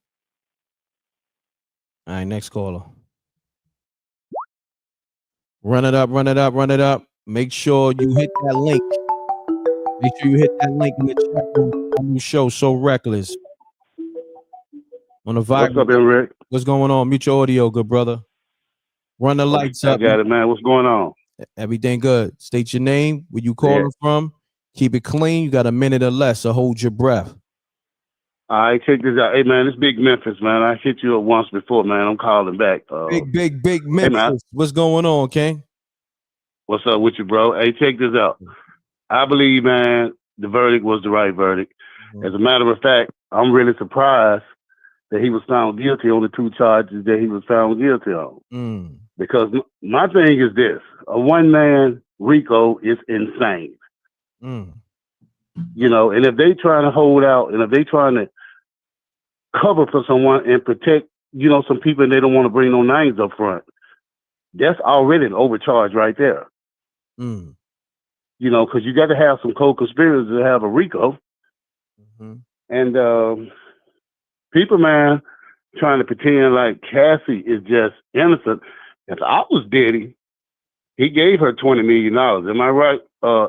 All right, next caller. Run it up, run it up, run it up. Make sure you hit that link. Make sure you hit that link in the chat room. New show, So Reckless. On the Vyre. What's up, M.Reck? What's going on? Mute your audio, good brother. Run the lights up. I got it, man. What's going on? Everything good. State your name, where you calling from. Keep it clean. You got a minute or less, so hold your breath. All right, check this out. Hey, man, it's Big Memphis, man. I hit you up once before, man. I'm calling back. Big Memphis. Hey, what's going on, King? What's up with you, bro? Hey, check this out. I believe, man, the verdict was the right verdict. As a matter of fact, I'm really surprised that he was found guilty on the 2 charges that he was found guilty on. Because my thing is this. A one-man RICO is insane. You know, and if they trying to hold out and if they trying to cover for someone and protect, some people and they don't want to bring no names up front, that's already an overcharge right there. Because you got to have some co-conspirators to have a RICO. And people, man, trying to pretend like Cassie is just innocent. If I was Diddy, he gave her $20 million. Am I right,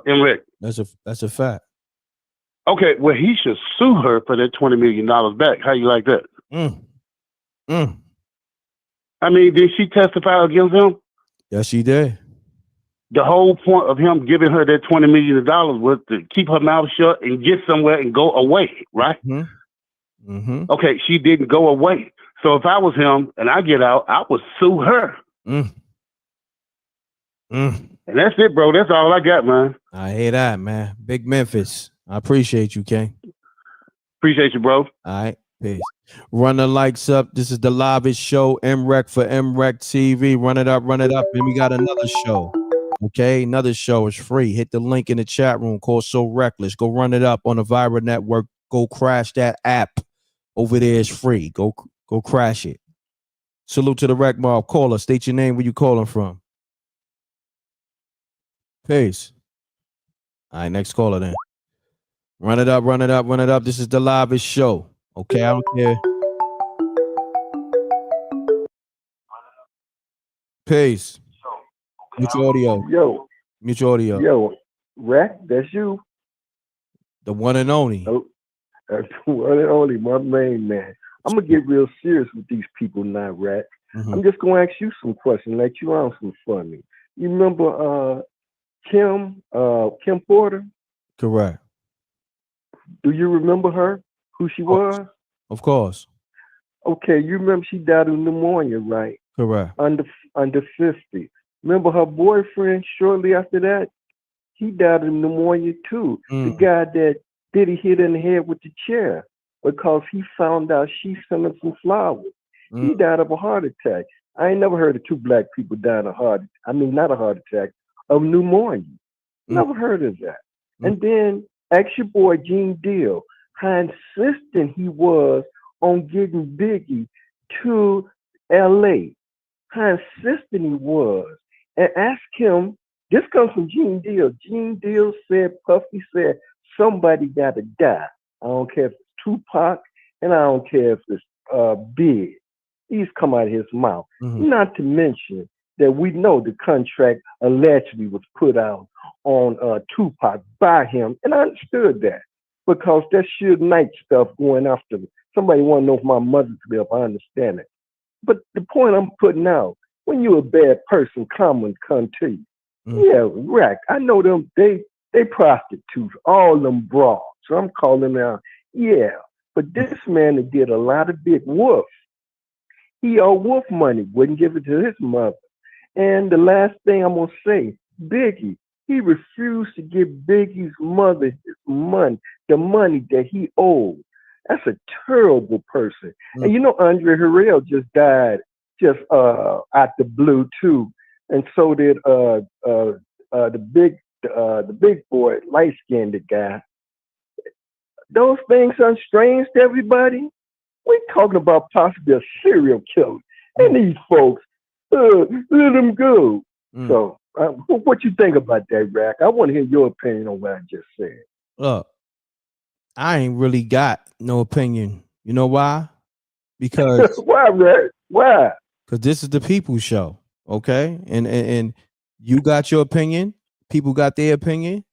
M.Reck? That's a fact. Okay, well, he should sue her for that $20 million back. How you like that? I mean, did she testify against him? Yes, she did. The whole point of him giving her that $20 million was to keep her mouth shut and get somewhere and go away, right? Okay, she didn't go away. So if I was him and I get out, I would sue her. And that's it, bro. That's all I got, man. I hear that, man. Big Memphis. I appreciate you, King. Appreciate you, bro. All right. Peace. Run the likes up. This is the livest show, M.Reck for MRecktv. Run it up, run it up. And we got another show. Okay, another show is free. Hit the link in the chat room called So Reckless. Go run it up on the Vyre network. Go crash that app. Over there is free. Go crash it. Salute to the Rec Mob. Caller, state your name, where you calling from. Peace. All right, next caller then. Run it up, run it up, run it up. This is the livest show. Okay, I don't care. Peace. Mute your audio. Yo. Mute your audio. Yo, Rack, that's you. The one and only. Oh, that's the one and only, my main man. I'm going to get real serious with these people now, Rack. I'm just going to ask you some questions, let you answer them for me. You remember Kim Porter? Correct. Do you remember her? Who she was? Of course. Okay, you remember she died of pneumonia, right? Correct. Under 50. Remember her boyfriend shortly after that? He died of pneumonia too. The guy that Diddy hit in the head with the chair because he found out she sent him some flowers. He died of a heart attack. I ain't never heard of two black people dying of not a heart attack, of pneumonia. Never heard of that. And then ask your boy Gene Deal how insistent he was on getting Biggie to LA. How insistent he was. And ask him, this comes from Gene Deal. Gene Deal said, Puffy said, somebody got to die. I don't care if it's Tupac, and I don't care if it's Big. These come out of his mouth. Not to mention that we know the contract allegedly was put out on Tupac by him, and I understood that because that Suge Knight stuff going after me. Somebody want to know if my mother's live. I understand it. But the point I'm putting out, when you're a bad person, common come to you. Yeah, Rack. I know them. They prostitutes, all them broads. So I'm calling them out. Yeah, but this man that did a lot of big wolf. He owed Wolf money, wouldn't give it to his mother. And the last thing I'm gonna say, Biggie, he refused to give Biggie's mother his money, the money that he owed. That's a terrible person. And you know, Andre Harrell just died out the blue too. And so did the big boy, light-skinned guy. Those things are strange to everybody. We're talking about possibly a serial killer. And these folks, let them go. So what you think about that, Rack? I want to hear your opinion on what I just said. Look, I ain't really got no opinion. You know why? Because why, Rack? Why? Because this is the people's show, okay? And you got your opinion, people got their opinion,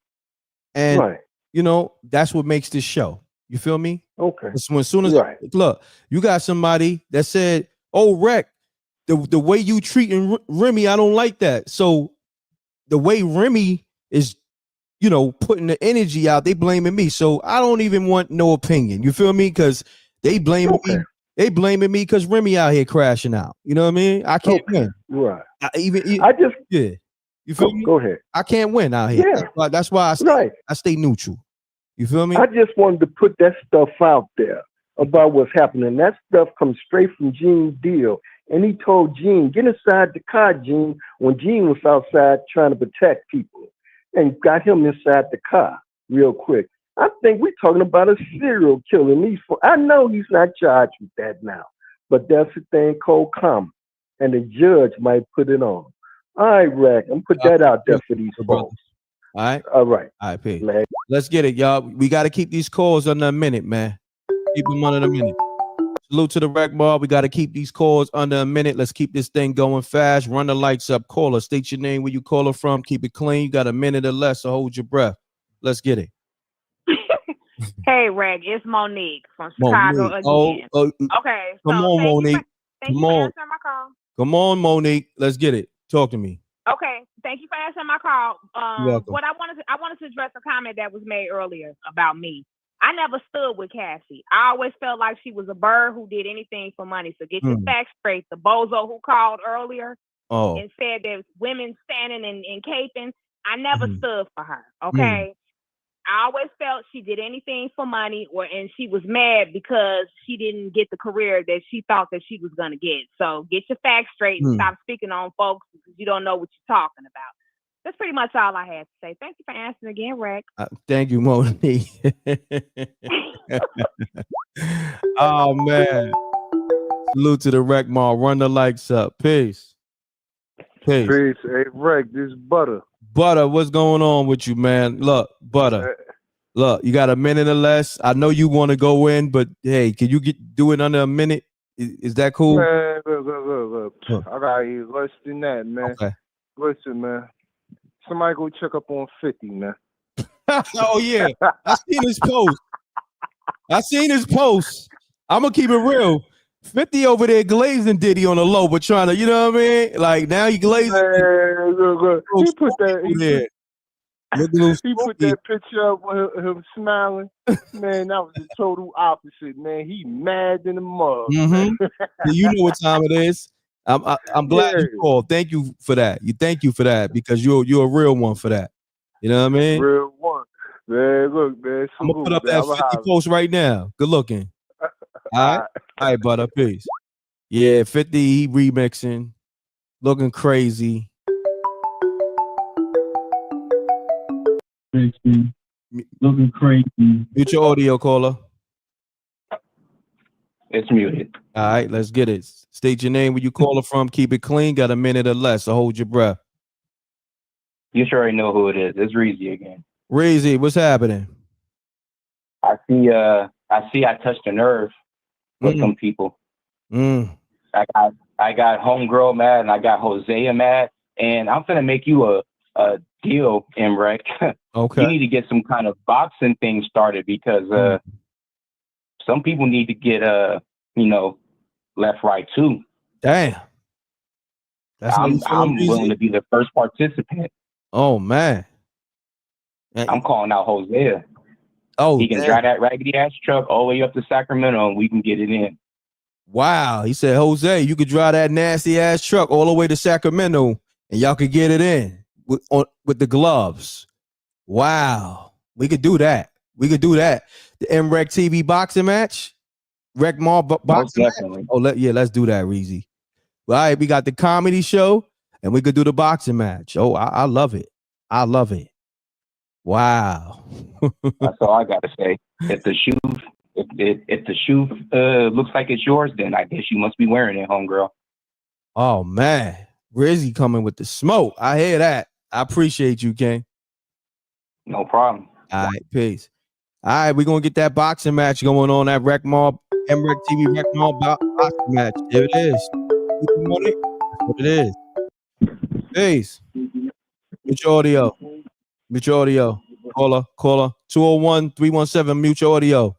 and you know that's what makes this show. You feel me? Okay. As soon as look, you got somebody that said, "Oh, Reck, the way you treating Remy, I don't like that." So the way Remy is, you know, putting the energy out, they blaming me. So I don't even want no opinion. You feel me? Because they blaming me. They blaming me because Remy out here crashing out. You know what I mean? I can't win. Right. Yeah. You feel me? Go ahead. I can't win out here. Yeah. That's why I stay neutral. You feel me? I just wanted to put that stuff out there about what's happening. That stuff comes straight from Gene Deal. And he told Gene, get inside the car, Gene, when Gene was outside trying to protect people, and got him inside the car real quick. I think we're talking about a serial killer. I know he's not charged with that now, but that's a thing called common, and the judge might put it on. All right, Rack, I'm put that out there for these folks. All right. All right. P. Let's get it, y'all. We got to keep these calls under a minute, man. Keep them under a minute. Salute to the Rec Bar. We got to keep these calls under a minute. Let's keep this thing going fast. Run the lights up. Call us. State your name, where you caller from. Keep it clean. You got a minute or less, so hold your breath. Let's get it. Hey, Reg, it's Monique from Chicago again. Okay. Come on, Monique. Thank you for answering my call. Come on, Monique. Let's get it. Talk to me. Okay. Thank you for answering my call. You're welcome. What I wanted to address a comment that was made earlier about me. I never stood with Cassie. I always felt like she was a bird who did anything for money. So get your facts straight. The bozo who called earlier and said there's women standing and caping, I never stood for her. Okay. I always felt she did anything for money, and she was mad because she didn't get the career that she thought that she was gonna get. So get your facts straight and stop speaking on folks because you don't know what you're talking about. That's pretty much all I had to say. Thank you for answering again, Rex. Thank you, Monique. Oh man. Salute to the Rec Mall. Run the lights up. Peace. Hey, Rex, this is Butter. Butter, what's going on with you, man? Look, Butter. Look, you got a minute or less. I know you want to go in, but hey, can you do it under a minute? Is that cool? Man, look. I got you less than that, man. Okay. Listen, man. Somebody go check up on 50, man. Oh, yeah. I seen his post. I'm going to keep it real. 50 over there glazing Diddy on the low, but trying to, you know what I mean? Like now he glazing. Man, look. He put that. He put that picture up with him smiling. Man, that was the total opposite. Man, he mad in the mug. You know what time it is. I'm glad you called. Thank you for that. Thank you for that because you're a real one for that. You know what I mean? Real one. Man, look, man. I'm gonna put up that 50 post right now. Good looking. All right, brother. Peace. Yeah, 50. He remixing, looking crazy. Looking crazy. Mute your audio, caller. It's muted. All right, let's get it. State your name, where you calling from. Keep it clean. Got a minute or less, so hold your breath. You sure already know who it is. It's Reezy again. Reezy, what's happening? I touched a nerve with some people. I got homegirl mad and I got Hosea mad, and I'm gonna make you a deal, M.Reck. Okay. You need to get some kind of boxing thing started because some people need to get left, right too. Damn. I'm willing to be the first participant. Oh man. I'm calling out Hosea. Oh, he can drive that raggedy ass truck all the way up to Sacramento and we can get it in. Wow. He said, Jose, you could drive that nasty ass truck all the way to Sacramento and y'all could get it in with the gloves. Wow. We could do that. The MRecktv boxing match. Rec Mall boxing match. Oh, let's do that, Reezy. All right, we got the comedy show and we could do the boxing match. Oh, I love it. Wow. That's all I gotta say. If the shoe looks like it's yours, then I guess you must be wearing it, homegirl. Oh man, Reezy coming with the smoke. I hear that. I appreciate you, King. No problem. All right, peace. All right, we're gonna get that boxing match going on at Rec Mall, MRecktv Rec Mall boxing match. There it is. That's what it is. Peace. Mute your audio. Caller. 201-317. Mute your audio.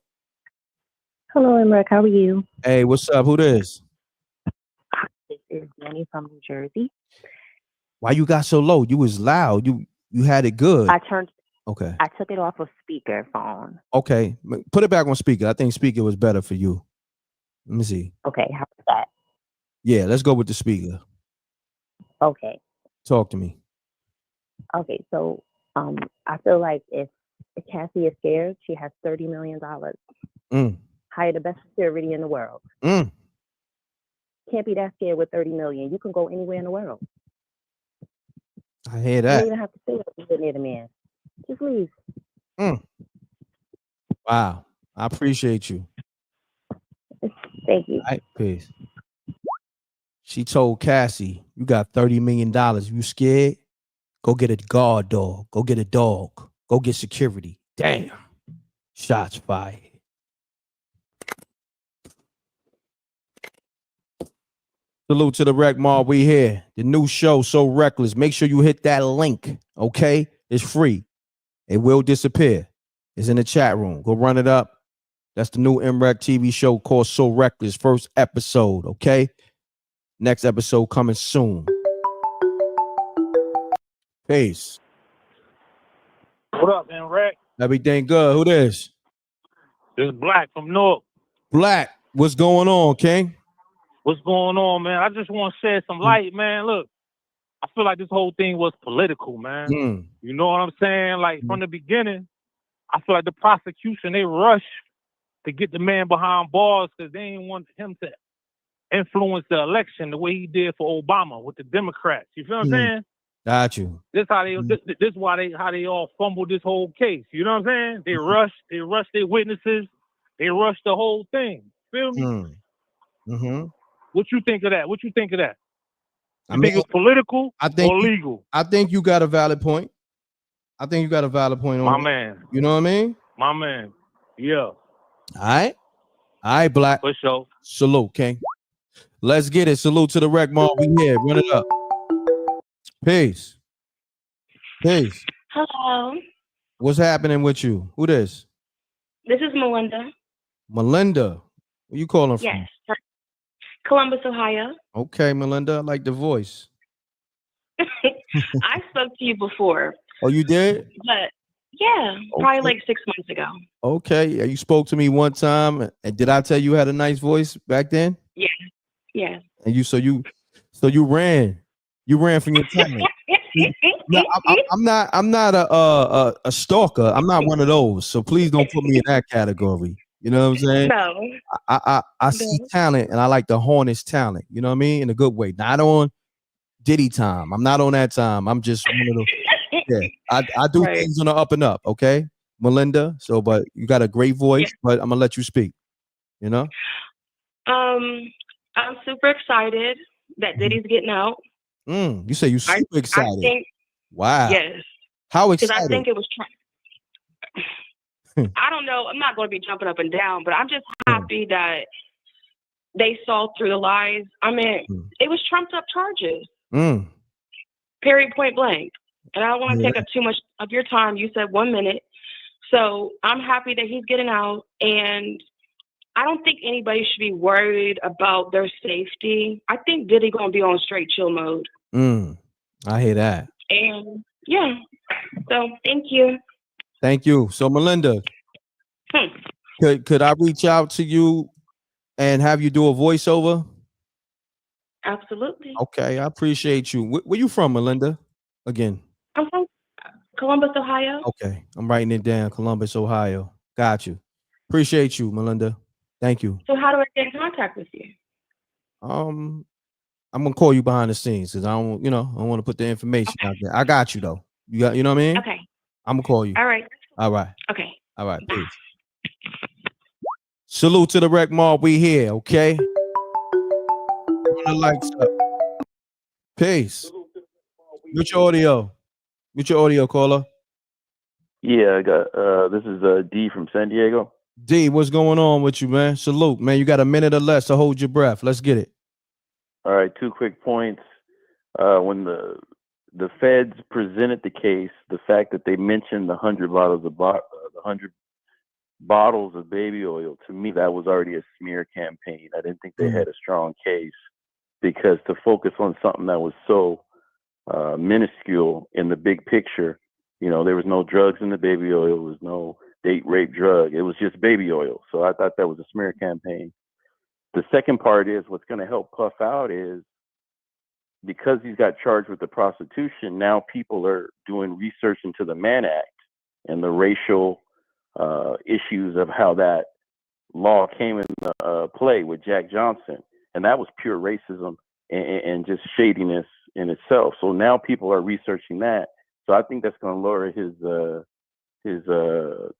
Hello, M.Reck. How are you? Hey, what's up? Who this? This is Manny from New Jersey. Why you got so low? You was loud. You had it good. Okay. I took it off of speaker phone. Okay. Put it back on speaker. I think speaker was better for you. Let me see. Okay, how's that? Yeah, let's go with the speaker. Okay. Talk to me. Okay, so I feel like if Cassie is scared, she has $30 million. Hire the best security in the world. Can't be that scared with $30 million. You can go anywhere in the world. I hear that. You don't even have to stay up near the man. Just leave. Wow. I appreciate you. Thank you. All right, peace. She told Cassie, you got $30 million. You scared? Go get a guard dog. Go get a dog. Go get security. Damn. Shots fired. Salute to the Rec Mall. We here. The new show, So Reckless. Make sure you hit that link, okay? It's free. It will disappear. It's in the chat room. Go run it up. That's the new MRecktv show called So Reckless. First episode, okay? Next episode coming soon. Peace. What up, M.Reck? Everything good. Who this? This is Black from North. Black. What's going on, King? What's going on, man? I just want to shed some light, man. Look, I feel like this whole thing was political, man. You know what I'm saying? Like, from the beginning, I feel like the prosecution, they rushed to get the man behind bars because they didn't want him to influence the election the way he did for Obama with the Democrats. You feel what I'm saying? Got you. This how they all fumbled this whole case. You know what I'm saying? They rushed their witnesses, they rushed the whole thing. Feel me? What you think of that? You think it's political or legal? I think you got a valid point. On My it. man. You know what I mean? My man. Yeah. All right, Black. For sure. Salute, King. Let's get it. Salute to the Rec Mall. We here. Run it up. Peace. Hello. What's happening with you? Who this? This is Melinda. Melinda. Where you calling from? Yes. Columbus, Ohio. Okay, Melinda, I like the voice. I spoke to you before. Oh, you did? But yeah, probably like 6 months ago. Okay, you spoke to me one time, and did I tell you had a nice voice back then? Yeah, yeah. And you ran from your talent. No, I'm not a stalker. I'm not one of those. So please don't put me in that category. You know what I'm saying? No. I see talent, and I like to harness talent. You know what I mean? In a good way. Not on Diddy time. I'm not on that time. I'm just one of the. Yeah, I do things on the up and up. Okay, Melinda. So, but you got a great voice. But I'm gonna let you speak. You know. I'm super excited that Diddy's getting out. You say you super excited. I think, wow. Yes. How Because excited? I think it was. I don't know. I'm not going to be jumping up and down, but I'm just happy that they saw through the lies. I mean, it was trumped up charges. Period, point blank. And I don't want to take up too much of your time. You said 1 minute. So I'm happy that he's getting out. And I don't think anybody should be worried about their safety. I think Diddy going to be on straight chill mode. I hear that. And yeah. So thank you. Thank you. So Melinda, could I reach out to you and have you do a voiceover? Absolutely. Okay, I appreciate you. Where you from, Melinda? Again. I'm from Columbus, Ohio. Okay, I'm writing it down. Columbus, Ohio. Got you. Appreciate you, Melinda. Thank you. So how do I get in contact with you? I'm gonna call you behind the scenes because I don't want to put the information out there. I got you though. You know what I mean? Okay. I'm gonna call you. All right. All right. Okay. All right. Peace. Salute to the Rec Mob. We here, okay? Turn the lights up. Peace. What's your audio? What's your audio, caller? Yeah, I got this is D from San Diego. D, what's going on with you, man? Salute, man. You got a minute or less to hold your breath. Let's get it. All right, 2 quick points. When the feds presented the case, the fact that they mentioned the 100 bottles of baby oil, to me that was already a smear campaign. I didn't think they had a strong case, because to focus on something that was so minuscule in the big picture, there was no drugs in the baby oil, there was no date rape drug, it was just baby oil. So I thought that was a smear campaign. The second part is what's going to help Puff out is because he's got charged with the prostitution, now people are doing research into the Mann Act and the racial issues of how that law came into play with Jack Johnson. And that was pure racism and just shadiness in itself. So now people are researching that. So I think that's going to lower his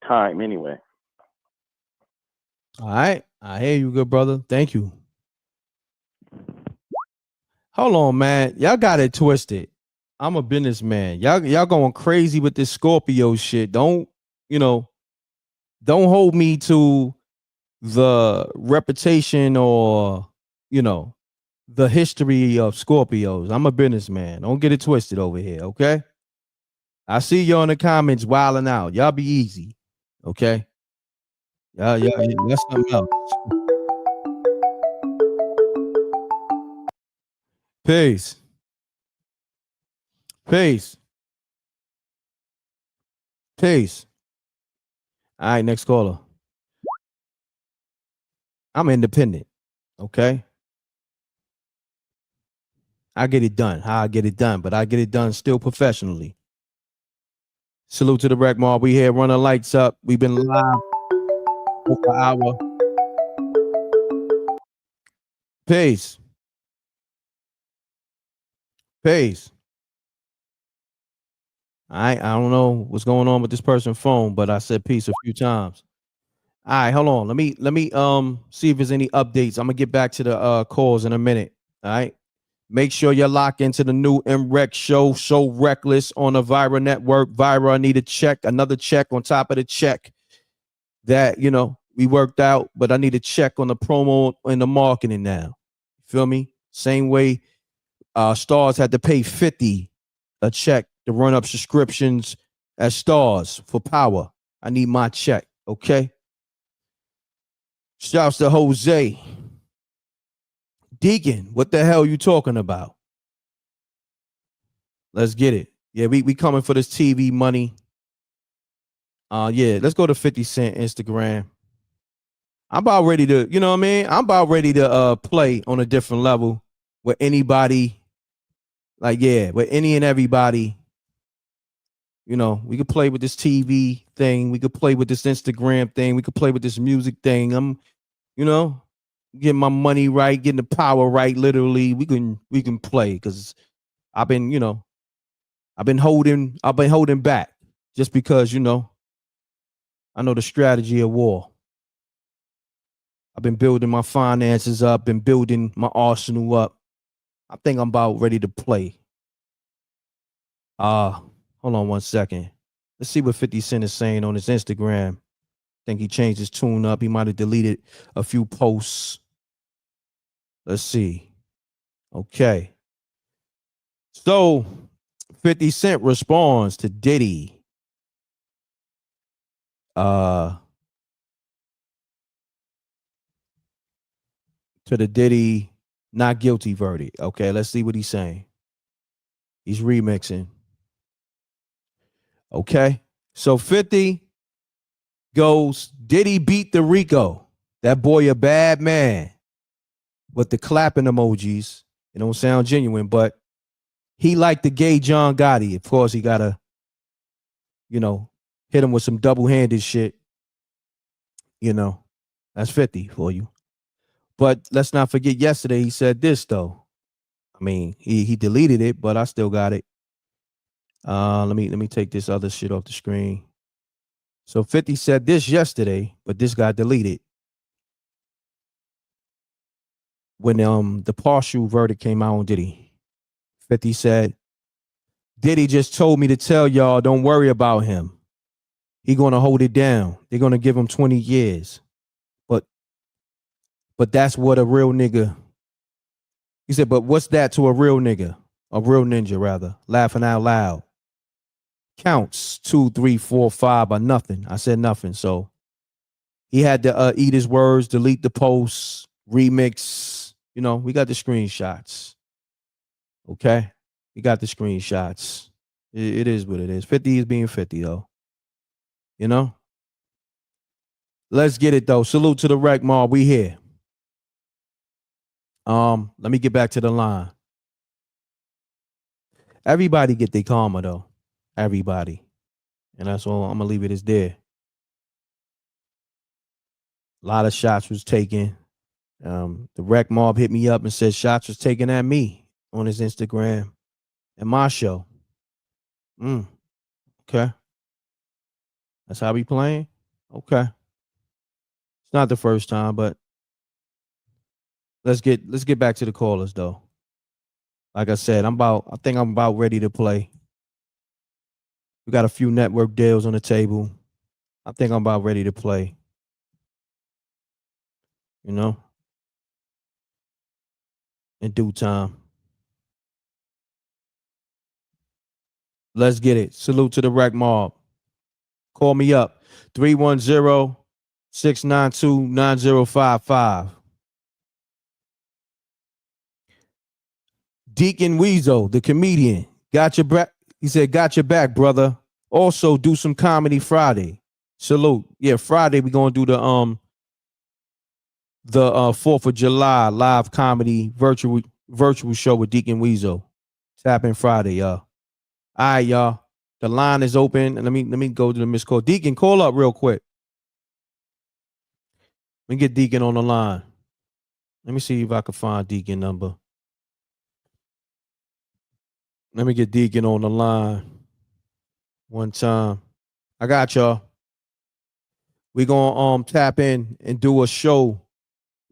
time anyway. All right. I hear you, good brother. Thank you. Hold on, man. Y'all got it twisted. I'm a businessman. Y'all going crazy with this Scorpio shit. Don't hold me to the reputation or, the history of Scorpios. I'm a businessman. Don't get it twisted over here, okay? I see y'all in the comments wilding out. Y'all be easy, okay? Yeah, that's something else. Peace. Peace. Peace. All right, next caller. I'm independent, okay? I get it done. How I get it done, but I get it done still professionally. Salute to the Rec Mob. We here, run the lights up. We've been live over an hour. Peace. Peace. I don't know what's going on with this person's phone, but I said peace a few times. All right, hold on. Let me see if there's any updates. I'm gonna get back to the calls in a minute. All right. Make sure you're locked into the new M.Reck show, So Reckless, on the Vyre network. Vyre, I need a check, another check on top of the check that, we worked out, but I need a check on the promo and the marketing now. Feel me? Same way Stars had to pay 50 a check to run up subscriptions as Stars for Power. I need my check, okay? Shouts to Jose. Deacon, what the hell you talking about? Let's get it. Yeah, we coming for this TV money. Yeah, let's go to 50 Cent Instagram. I'm about ready to, you know what I mean? I'm about ready to play on a different level with anybody. Like, yeah, with any and everybody. You know, we could play with this TV thing. We could play with this Instagram thing. We could play with this music thing. I'm, you know, getting my money right, getting the power right. Literally, we can play because I've been, you know, I've been holding back just because, you know, I know the strategy of war. I've been building my finances up, been building my arsenal up. I think I'm about ready to play. Hold on one second. Let's see what 50 Cent is saying on his Instagram. I think he changed his tune up. He might have deleted a few posts. Let's see. Okay. So 50 Cent responds to Diddy. To the Diddy not guilty verdict. Okay, let's see what he's saying. He's remixing. Okay. So 50 goes, Diddy beat the Rico. That boy a bad man. With the clapping emojis. It don't sound genuine, but he like the gay John Gotti. Of course, he gotta, you know, hit him with some double-handed shit. You know, that's 50 for you. But let's not forget yesterday he said this though. I mean, he deleted it, but I still got it. Let me take this other shit off the screen. So 50 said this yesterday, but this got deleted. When the partial verdict came out on Diddy. 50 said, Diddy just told me to tell y'all don't worry about him. He gonna hold it down. They're gonna give him 20 years. But that's what a real nigga. He said, but what's that to a real nigga? A real ninja, rather. Laughing out loud. Counts 2, 3, 4, 5 or nothing. I said nothing. So he had to eat his words, delete the posts, remix. You know, we got the screenshots. Okay? We got the screenshots. It is what it is. 50 is being 50, though. You know? Let's get it, though. Salute to the Rec Mob. We here. Let me get back to the line. Everybody get their karma, though. Everybody. And that's all. I'm going to leave it as there. A lot of shots was taken. The Rec Mob hit me up and said shots was taken at me on his Instagram and my show. Okay. That's how we playing? Okay. It's not the first time, but let's get back to the callers though. Like I said, I think I'm about ready to play. We got a few network deals on the table. I think I'm about ready to play. You know? In due time. Let's get it. Salute to the Rec Mob. Call me up. 310-692-9055. Deacon Weasel, the comedian. Got your back. He said, got your back, brother. Also, do some comedy Friday. Salute. Yeah, Friday we're gonna do the 4th of July live comedy virtual show with Deacon Weasel. Tap in Friday, y'all. All right, y'all. The line is open. And let me go to the missed call. Deacon, call up real quick. Let me get Deacon on the line. Let me see if I can find Deacon number. Let me get Deacon on the line one time. I got y'all. We're gonna tap in and do a show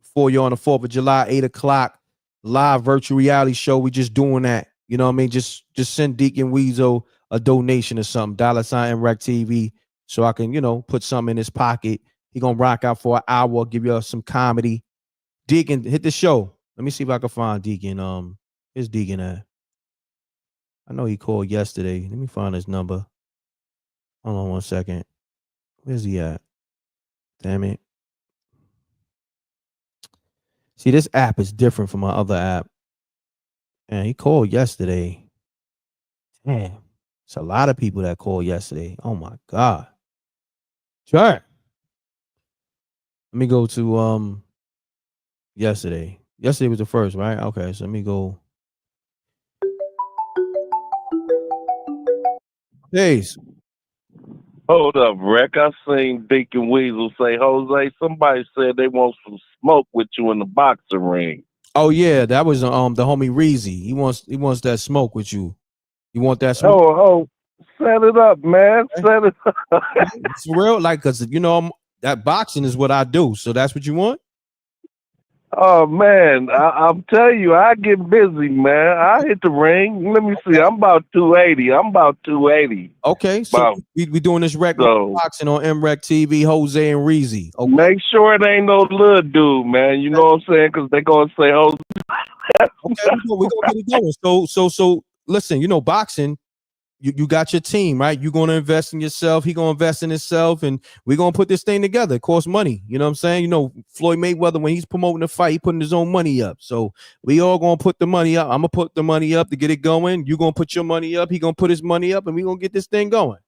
for you on the 4th of July, 8 o'clock. Live virtual reality show. We just doing that. You know what I mean? Just send Deacon Weasel a donation or something. $ MRecktv, so I can, you know, put something in his pocket. He gonna rock out for an hour, give you some comedy. Deacon, hit the show. Let me see if I can find Deacon. Here's Deacon at? I know he called yesterday. Let me find his number. Hold on one second. Where's he at? Damn it. See, this app is different from my other app. And he called yesterday. Damn. It's a lot of people that called yesterday. Oh my God. Sure. Let me go to yesterday. Yesterday was the first, right? Okay, so let me go. Peace. Hold up, Reck. I seen Deacon Weasel say, Jose, somebody said they want some smoke with you in the boxing ring. Oh yeah, that was the homie Reezy. He wants that smoke with you. You want that smoke? Oh, set it up, man. Set it up. It's real, like, cause that boxing is what I do. So that's what you want? Oh man, I'm telling you, I get busy, man. I hit the ring. Let me see. I'm about 280. Okay, so we doing this rec boxing on MRecktv, Jose and Reezy. Okay. Make sure it ain't no little dude, man. You know what I'm saying? Because they gonna say, Jose. Okay, we're gonna get it going. So listen, boxing. You got your team, right? You're going to invest in yourself. He going to invest in himself, and we're going to put this thing together. It costs money. You know what I'm saying? Floyd Mayweather, when he's promoting the fight, he putting his own money up. So we all going to put the money up. I'm going to put the money up to get it going. You're going to put your money up. He going to put his money up, and we're going to get this thing going.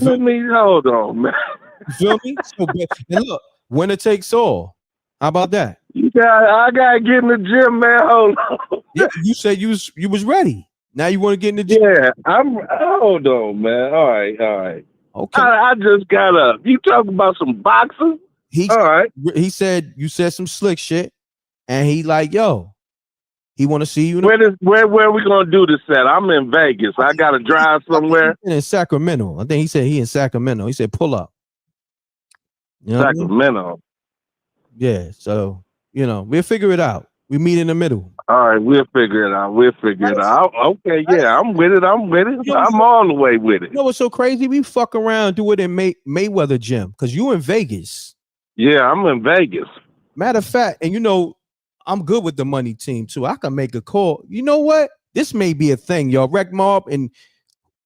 Let me hold on, man. You feel me? And look, winner takes all. How about that? I got to get in the gym, man. Hold on. Yeah, you said you was ready. Now you want to get in the gym? Yeah, hold on, man. All right. Okay. I just got up. You talking about some boxing? All right. He said you said some slick shit, and he like, yo, he want to see you. Where we gonna do this at? I'm in Vegas. I gotta drive somewhere. In Sacramento. I think he said he in Sacramento. He said pull up. Sacramento. Yeah. So we'll figure it out. We meet in the middle. All right, we'll figure it out. Okay, yeah, I'm with it. I'm all the way with it. You know what's so crazy? We fuck around, do it in Mayweather gym because you in Vegas. Yeah, I'm in Vegas. Matter of fact, and I'm good with the money team too. I can make a call. You know what? This may be a thing, y'all. Rec Mob and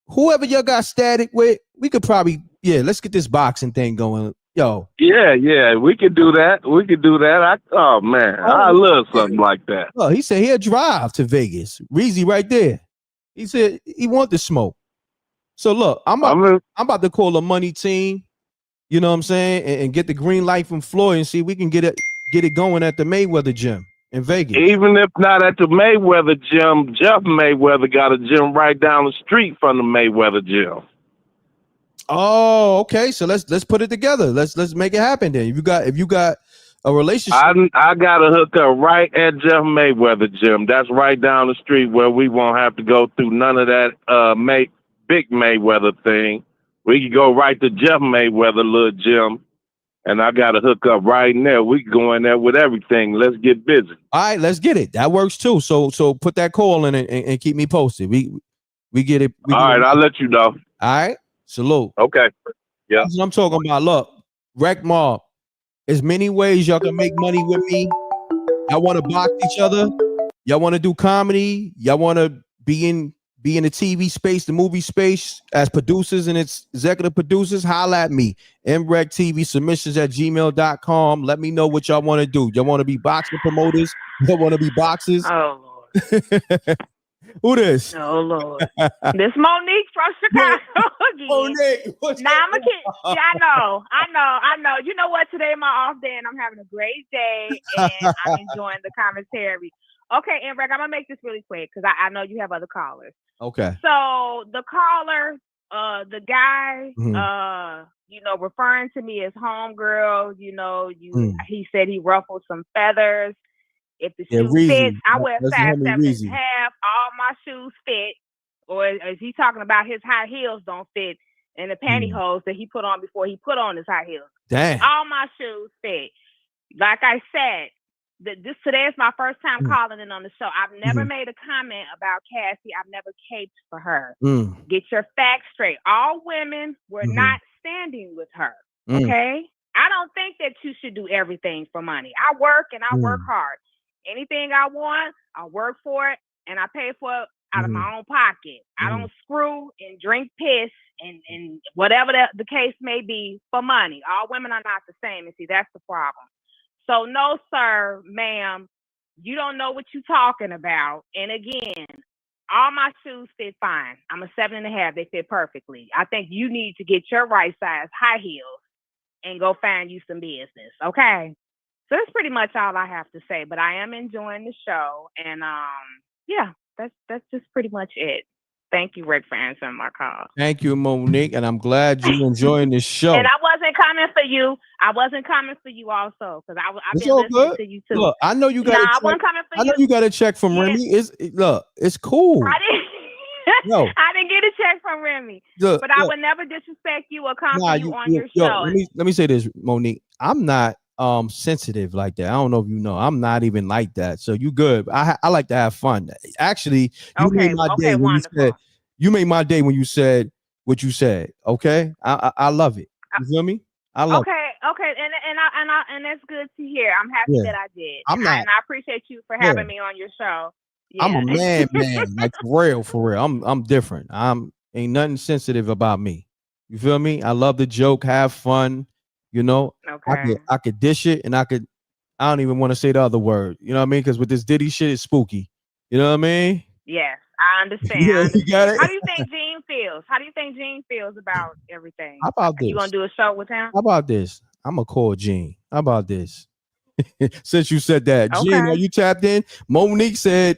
whoever y'all got static with, we could probably, let's get this boxing thing going. Yo. Yeah, we could do that. Oh man, I love something like that. Oh, he said he'll drive to Vegas. Reezy right there. He said he want the smoke. So look, I'm about to call the money team. You know what I'm saying, and get the green light from Floyd and see if we can get it going at the Mayweather gym in Vegas. Even if not at the Mayweather gym, Jeff Mayweather got a gym right down the street from the Mayweather gym. Oh, okay. So let's put it together. Let's make it happen then. If you got a relationship, I got a hookup right at Jeff Mayweather gym. That's right down the street where we won't have to go through none of that big Mayweather thing. We can go right to Jeff Mayweather little gym, and I got a hookup right in there. We can go in there with everything. Let's get busy. All right, let's get it. That works too. So put that call in and keep me posted. We get it. All right, I'll let you know. All right. Salute. Okay. Yeah. That's what I'm talking about. Look, Rec Mob. There's many ways y'all can make money with me. Y'all want to box each other. Y'all want to do comedy. Y'all want to be in the TV space, the movie space as producers and its executive producers. Holla at me. MRecktv submissions at gmail.com. Let me know what y'all want to do. Y'all want to be boxing promoters? Y'all want to be boxers? Oh, Lord. Who this? Oh, Lord. This Monique from Chicago again. Monique. I'm a kid. Yeah, I know. You know what? Today my off day and I'm having a great day and I'm enjoying the commentary. Okay, M.Reck, I'm going to make this really quick because I know you have other callers. Okay. So the caller, the guy, referring to me as homegirl, he said he ruffled some feathers. If the shoe fits, I wear size 7.5. All my shoes fit. Or is he talking about his high heels don't fit and the pantyhose that he put on before he put on his high heels? Damn. All my shoes fit. Like I said, today is my first time calling in on the show. I've never made a comment about Cassie. I've never caped for her. Get your facts straight. All women were not standing with her. Okay? I don't think that you should do everything for money. I work and I work hard. Anything I want, I work for it and I pay for it out of my own pocket. I don't screw and drink piss and whatever the case may be for money. All women are not the same. And see, that's the problem. So no, sir, ma'am, you don't know what you're talking about. And again, all my shoes fit fine. I'm a 7.5. They fit perfectly. I think you need to get your right size high heels and go find you some business. Okay. So that's pretty much all I have to say. But I am enjoying the show. And yeah, that's just pretty much it. Thank you, Rick, for answering my call. Thank you, Monique, and I'm glad you're enjoying this show. And I wasn't coming for you. I wasn't coming for you also, because I've been listening to you too. Look, I know you got. Nah, I wasn't coming for you. I know you got a check from Remy. It's cool. I didn't. No. I didn't get a check from Remy. Look, but I would never disrespect you or come for you on your yo, show. let me say this, Monique. I'm not sensitive like that. I don't know if you know. I'm not even like that. So you good. I like to have fun. Actually, you made my day when you said when you said what you said. Okay, I love it. You feel me? I love it. Okay, and that's good to hear. I'm happy that I did. And I appreciate you for having me on your show. Yeah. I'm a man, like for real. I'm different. Ain't nothing sensitive about me. You feel me? I love the joke, have fun. You know, I could dish it, and I don't even want to say the other word. You know what I mean? Because with this Diddy shit, it's spooky. You know what I mean? Yes, I understand. Yeah, you got it. How do you think Gene feels? How do you think Gene feels about everything? How about this? You gonna do a show with him? How about this? I'm gonna call Gene. How about this? Since you said that, Gene, are you tapped in? Monique said,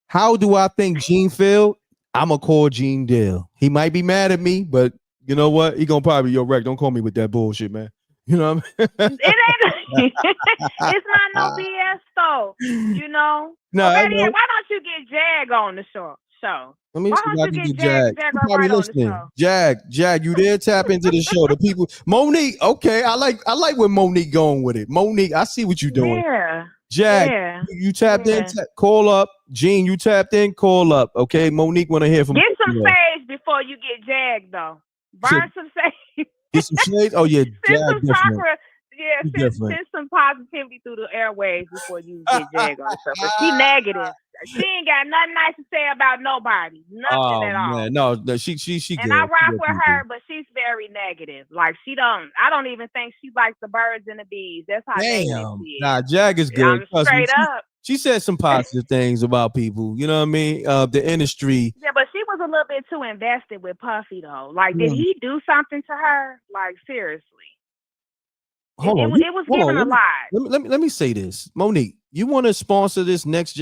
"How do I think Gene feel?" I'm gonna call Gene Deal. He might be mad at me, but you know what? He gonna probably Reck. Don't call me with that bullshit, man. You know what I mean? It ain't. It's not no BS though. You know. No, Why I know. don't you get Jag on the show? Let me Why see if don't I you can get Jag. Jag You probably right on the listening. show? Jag, you there? Tap into the show. The people, Monique. Okay, I like where Monique going with it. Monique, I see what you're doing. Yeah. Jag, Yeah. you tapped in. Call up. Gene, you tapped in. Call up. Okay, Monique want to hear from. Get some sage before you get jagged though. Burn some sage. Get some shades. Oh yeah, Send Jag some different. chakra. Yeah, send some positivity through the airwaves before you get jagged on the show. But she negative. She ain't got nothing nice to say about nobody. Nothing at all. Man, no, she And good. I rock She good with people. her, but she's very negative. Like I don't even think she likes the birds and the bees. That's how negative Damn. she is. Nah, Jag is good. I'm Trust me. straight up. She said some positive things about people. You know what I mean? The industry. Yeah, but she was a little bit too invested with Puffy though. Like, did he do something to her? Like, seriously. It was given a lot. Let me say this, Monique. You want to sponsor this next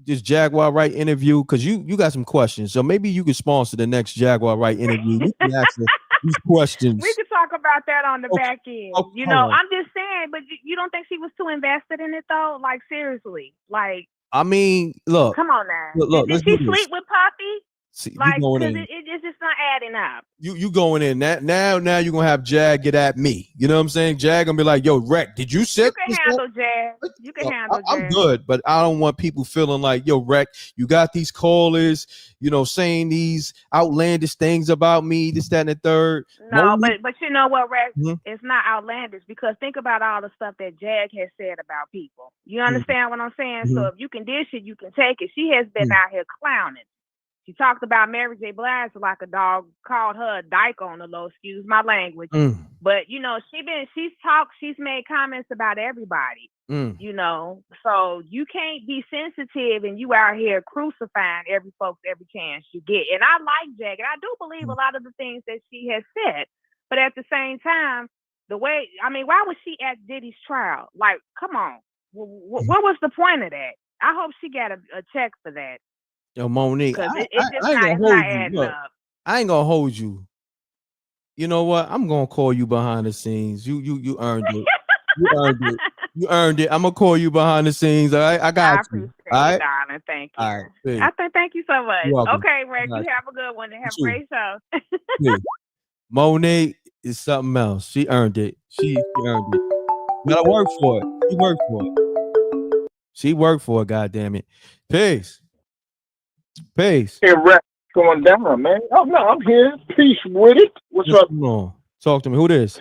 this Jaguar Right interview? Because you got some questions, so maybe you could sponsor the next Jaguar Right interview. We can ask these questions. We could talk about that on the back end. You know, I'm just saying, but you don't think she was too invested in it though? Like, seriously, like. I mean, look. Come on now. Look, did she sleep with Puffy? See, like, you because going in. it's just not adding up. You going in that now you're gonna have Jag get at me. You know what I'm saying? Jag gonna be like, yo, Reck, did you set You can handle Jag. You can handle Jag. I'm good, but I don't want people feeling like, yo, Reck, you got these callers, you know, saying these outlandish things about me, this, that, and the third. No, but you know what, Reck? It's not outlandish, because think about all the stuff that Jag has said about people. You understand what I'm saying? So if you can dish it, you can take it. She has been out here clowning. She talked about Mary J. Blige like a dog, called her a dyke on the low, excuse my language. But you know, she's made comments about everybody. You know, so you can't be sensitive and you out here crucifying every chance you get. And I like Jag, and I do believe a lot of the things that she has said. But at the same time, why was she at Diddy's trial? Like, come on, what was the point of that? I hope she got a check for that. Yo, Monique, I ain't gonna hold you. Look, I ain't gonna hold you. You know what? I'm gonna call you behind the scenes. You earned it. You earned it. You earned it. I'm gonna call you behind the scenes. All right, I got you. All right, darling. Thank you. All right, Thank you so much. Okay, Reck, you have a good one and have a great show. Monique is something else. She earned it. She earned it. You gotta work for it. She worked for it. She worked for it. God damn it. Peace. Peace. Hey, Reck, going down, man. Oh no, I'm here. Peace with it. What's up? Talk to me. Who this?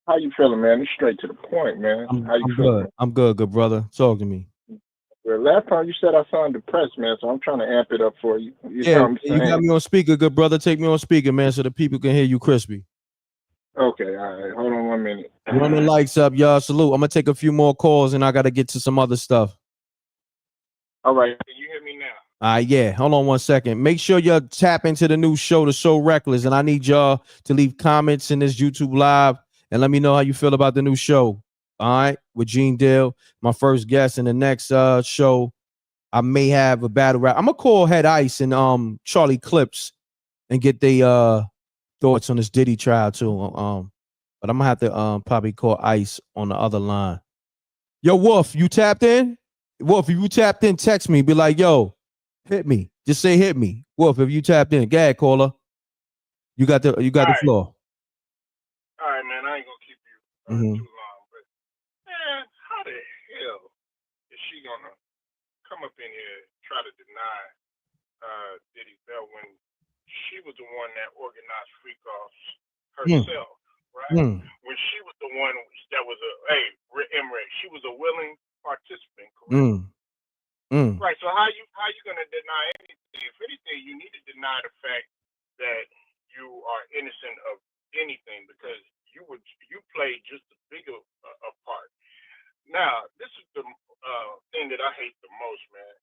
How you feeling, man? It's straight to the point, man. How you feeling? Good. I'm good, good brother. Talk to me. Well, last time you said I sounded depressed, man, so I'm trying to amp it up for you. You know what I'm you got me on speaker, good brother. Take me on speaker, man, so the people can hear you crispy. Okay, all right. Hold on 1 minute. Run the lights up, y'all. Salute. I'm gonna take a few more calls and I gotta get to some other stuff. All right. Can you hear me now? Yeah. Hold on 1 second. Make sure y'all tap into the new show, The So Reckless, and I need y'all to leave comments in this YouTube live and let me know how you feel about the new show. All right, with Gene Dill, my first guest. In the next show, I may have a battle rap. I'm gonna call Head Ice and Charlie Clips and get their thoughts on this Diddy trial too. But I'm gonna have to probably call Ice on the other line. Yo, Wolf, you tapped in? Wolf, if you tapped in, text me. Be like, yo, hit me. Just say hit me. Wolf, if you tapped in, go ahead, caller. You got the floor. All right, man. I ain't gonna keep you too long, but man, how the hell is she gonna come up in here and try to deny Diddy Bell when she was the one that organized freak offs herself, right? When she was the one that was M.Reck, she was a willing participant, correct? Right. So how you gonna deny anything? If anything, you need to deny the fact that you are innocent of anything because you played just as big a part. Now, this is the thing that I hate the most, man.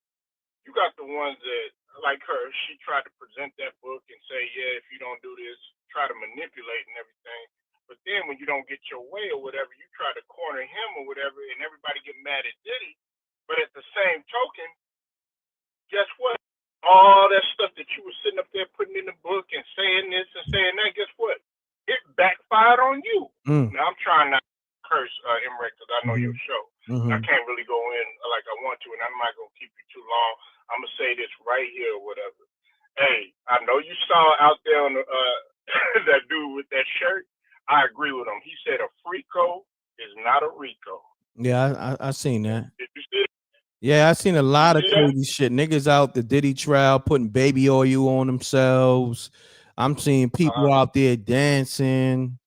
You got the ones that, like her, she tried to present that book and say, yeah, if you don't do this, try to manipulate and everything. But then when you don't get your way or whatever, you try to corner him or whatever, and everybody get mad at Diddy. But at the same token, guess what? All that stuff that you were sitting up there putting in the book and saying this and saying that, guess what? It backfired on you. Now, I'm trying not to curse M.Reck because I know your show. I can't really go in like I want to, and I'm not going to keep you too long. I'm going to say this right here or whatever. Hey, I know you saw out there on the, that dude with that shirt. I agree with him. He said a Frico is not a Rico. Yeah, I seen that. Did you see it? Yeah, I seen a lot of crazy shit. Niggas out the Diddy trial putting baby oil on themselves. I'm seeing people out there dancing.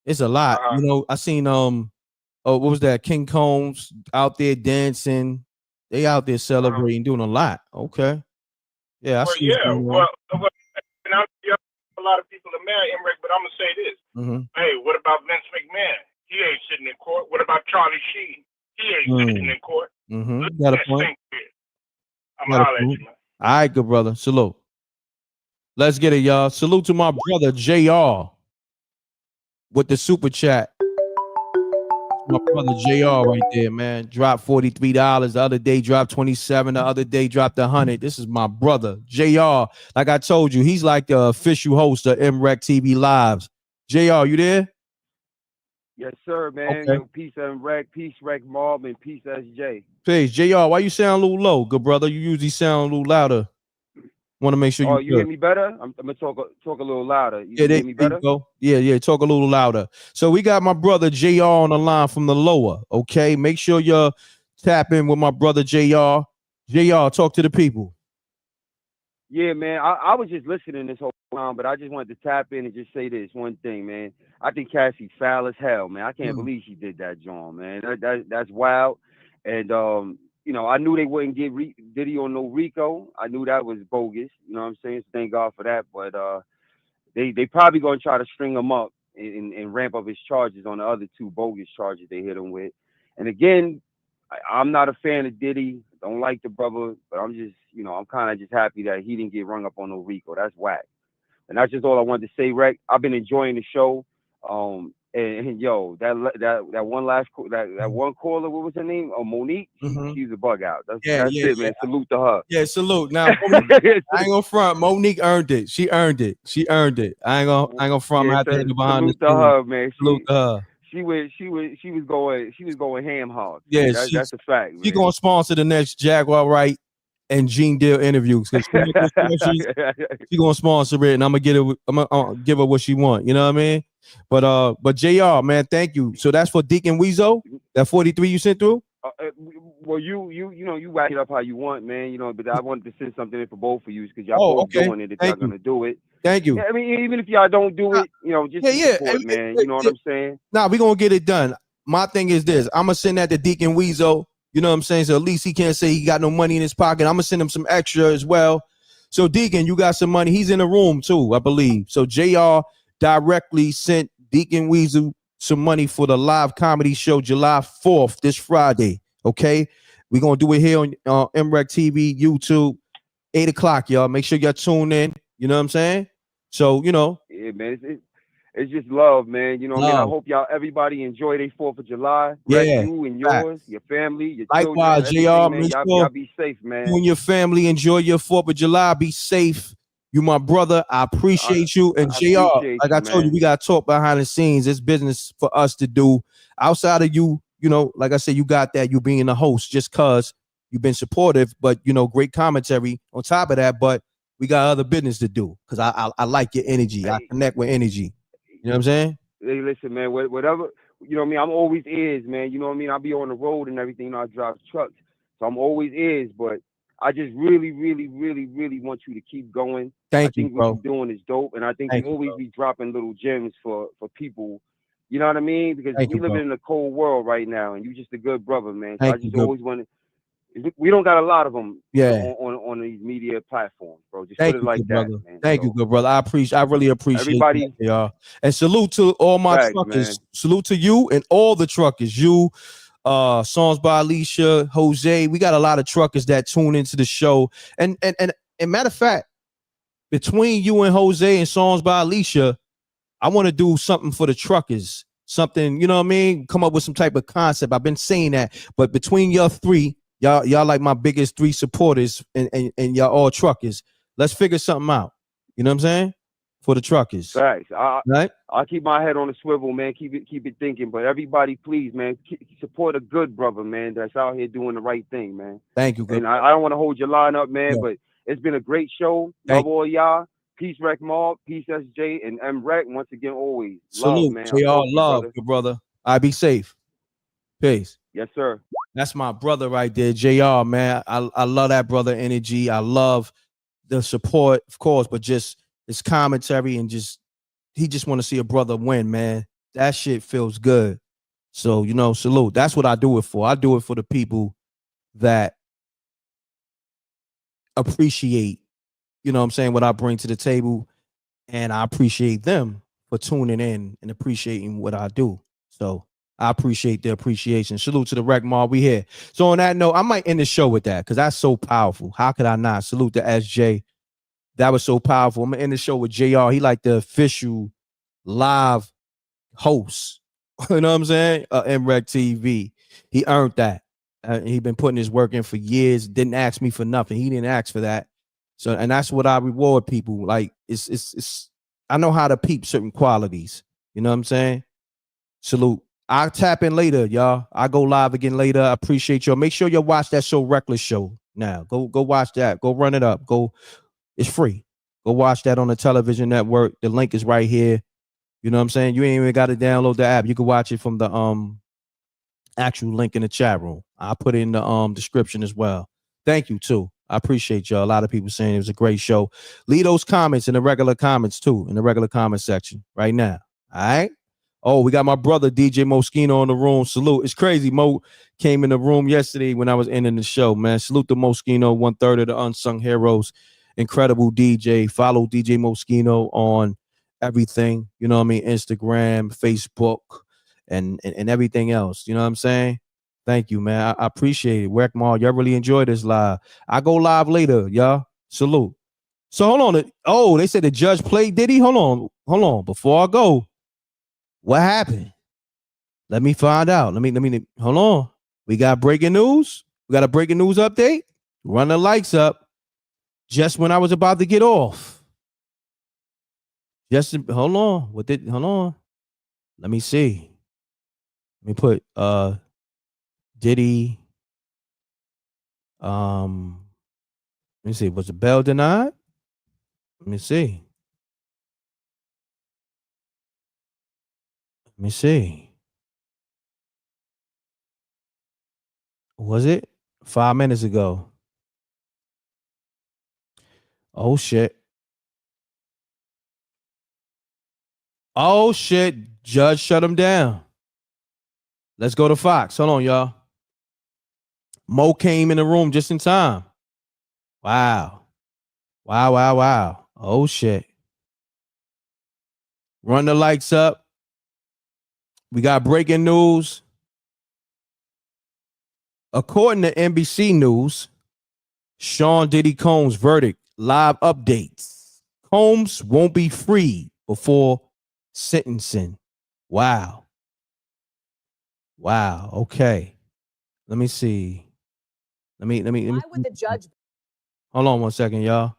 It's a lot. You know, I seen what was that? King Combs out there dancing. They out there celebrating, doing a lot. Okay. Yeah, I see what's going on. And a lot of people are mad, M.Reck, but I'm gonna say this. Hey, what about Vince McMahon? He ain't sitting in court. What about Charlie Sheen? He ain't sitting in court. Got a point. I'm gonna holler at you, man. All right, good brother. Salute. Let's get it, y'all. Salute to my brother JR with the super chat. My brother JR right there, man. Dropped $43. The other day dropped 27. The other day dropped 100. This is my brother JR. Like I told you, he's like the official host of MRecktv Lives. JR, you there? Yes, sir, man. Okay. Yo, peace M.Reck, peace Reck Mob, and peace SJ. Peace. JR, why you sound a little low, good brother? You usually sound a little louder. Want to make sure you. Oh, you hear me better? I'm gonna talk a little louder. You Yeah, hear me better? Yeah, talk a little louder. So we got my brother JR on the line from the lower. Okay, make sure you tap in with my brother JR. JR, talk to the people. Yeah, man. I was just listening this whole time, but I just wanted to tap in and just say this one thing, man. I think Cassie foul as hell, man. I can't believe she did that, John, man. That's wild. And you know, I knew they wouldn't get Diddy on no Rico. I knew that was bogus. You know what I'm saying? So thank God for that. But they probably gonna try to string him up and ramp up his charges on the other two bogus charges they hit him with. And again, I'm not a fan of Diddy. Don't like the brother, but I'm just, you know, I'm kind of just happy that he didn't get rung up on no Rico. That's whack. And that's just all I wanted to say, Reck. I've been enjoying the show. And yo, that one caller, what was her name? Oh, Monique. She's a bug out. That's it, man. Salute to her. Yeah, salute. Now, I ain't gonna front. Monique earned it. She earned it. I ain't gonna front. Yeah, I had to behind salute to her, man. Salute to her. She was going ham hard. Yeah, that's a fact. She Man. gonna sponsor the next Jaguar Wright and Gene Deal interviews. She gonna sponsor it, and I'm gonna give her what she want. You know what I mean? But JR, man, thank you. So that's for Deacon Weezo, that 43 you sent through. Well, you whack it up how you want, man. You know, but I wanted to send something in for both of you because y'all both doing it if y'all gonna do it. Thank you. Yeah, I mean, even if y'all don't do it, you know, just support, man. You know what I'm saying? Nah, we gonna get it done. My thing is this: I'm gonna send that to Deacon Weezo. You know what I'm saying? So at least he can't say he got no money in his pocket. I'm gonna send him some extra as well. So Deacon, you got some money. He's in the room too, I believe. So JR directly sent Deacon Weasel some money for the live comedy show July 4th, this Friday. Okay, we're gonna do it here on MRecktv, YouTube, 8 o'clock, y'all. Make sure y'all tune in. You know what I'm saying? So Yeah, man. It's just love, man. You know what I mean? I love. hope everybody enjoy their 4th of July. Wreck, Yeah, you and facts. yours, your family, your children, Likewise, everything, JR. man. Make Y'all sure be safe, man. you and your family enjoy your 4th of July. Be safe. You my brother. I appreciate you. And I JR, appreciate like you, I told you, man. we gotta talk behind the scenes. It's business for us to do. Outside of you, like I said, you got that, you being the host just cause you've been supportive, but great commentary on top of that. But we got other business to do because I like your energy. I connect with energy. You know what I'm saying? Hey, listen, man, whatever, you know what I mean? I'm always is, man. You know what I mean? I'll be on the road and everything. I drive trucks. So I'm always is, but I just really, really, really, really want you to keep going. I Thank you, think what bro. you're doing is dope. And I think Thank you you, always bro. be dropping little gems for people. You know what I mean? Because Thank we you, live bro. in a cold world right now, and you're just a good brother, man. So I Thank you, just good. always want to. We don't got a lot of them, Yeah. on these media platforms, bro. Just Thank put it you, like good that, brother. man. Thank you, good brother. I really appreciate Everybody, that, y'all. And salute to all my facts, truckers. man. Salute to you and all the truckers. You, Songs by Alicia, Jose. We got a lot of truckers that tune into the show. And matter of fact, between you and Jose and Songs by Alicia, I want to do something for the truckers. Something, you know what I mean? Come up with some type of concept. I've been saying that, but between y'all three, y'all like my biggest 3 supporters, and y'all all truckers. Let's figure something out. You know what I'm saying? For the truckers. Facts. Right? I keep my head on the swivel, man. Keep it thinking. But everybody, please, man, support a good brother, man, that's out here doing the right thing, man. Thank you, good. And I don't want to hold your line up, man, Yeah. but it's been a great show. Love all y'all. Peace, Wreck Mob, Peace, SJ, and M.Reck. Once again, always love, Salute. man. I JR, fuck you, love, brother. good brother. I be safe. Peace. Yes, sir. That's my brother right there, JR, man. I love that brother energy. I love the support, of course, but just his commentary and he just want to see a brother win, man. That shit feels good. So, salute. That's what I do it for. I do it for the people that appreciate, what I'm saying, what I bring to the table. And I appreciate them for tuning in and appreciating what I do. So I appreciate the appreciation. Salute to the Rec Mall. We here. So on that note, I might end the show with that because that's so powerful. How could I not? Salute to SJ. That was so powerful. I'm gonna end the show with JR. He like the official live host. You know what I'm saying? MRecktv. He earned that. He been putting his work in for years. Didn't ask me for nothing. He didn't ask for that. So, and that's what I reward people. Like it's. I know how to peep certain qualities. You know what I'm saying? Salute. I'll tap in later, y'all. I go live again later. I appreciate y'all. Make sure y'all watch that show, Reckless Show. Now, go watch that. Go run it up. Go. It's free. Go watch that on the television network. The link is right here. You know what I'm saying? You ain't even got to download the app. You can watch it from the actual link in the chat room. I'll put it in the description as well. Thank you too. I appreciate y'all. A lot of people saying it was a great show. Leave those comments in the regular comments too, in the regular comment section right now. All right. Oh, we got my brother DJ Moschino in the room. Salute. It's crazy. Mo came in the room yesterday when I was ending the show, man. Salute to Moschino, 1/3 of the Unsung Heroes. Incredible DJ. Follow DJ Moschino on everything. You know what I mean? Instagram, Facebook, and everything else. You know what I'm saying? Thank you, man. I appreciate it. Wreck Mall, y'all really enjoyed this live. I go live later, y'all. Salute. So hold on. Oh, they said the judge played Diddy. Hold on. Before I go, what happened? Let me find out. Let me hold on. We got breaking news. We got a breaking news update. Run the lights up. Just when I was about to get off. Hold on. Let me see. Let me put Diddy. Let me see. Was the bail denied? Let me see. Was it 5 minutes ago? Oh shit. Judge shut him down. Let's go to Fox. Hold on, y'all. Mo came in the room just in time. Wow. Oh shit. Run the lights up. We got breaking news. According to NBC News, Sean Diddy Combs' verdict, live updates. Combs won't be free before sentencing. Wow. Okay. Let me see. Let me. Why would the judge? Hold on 1 second, y'all.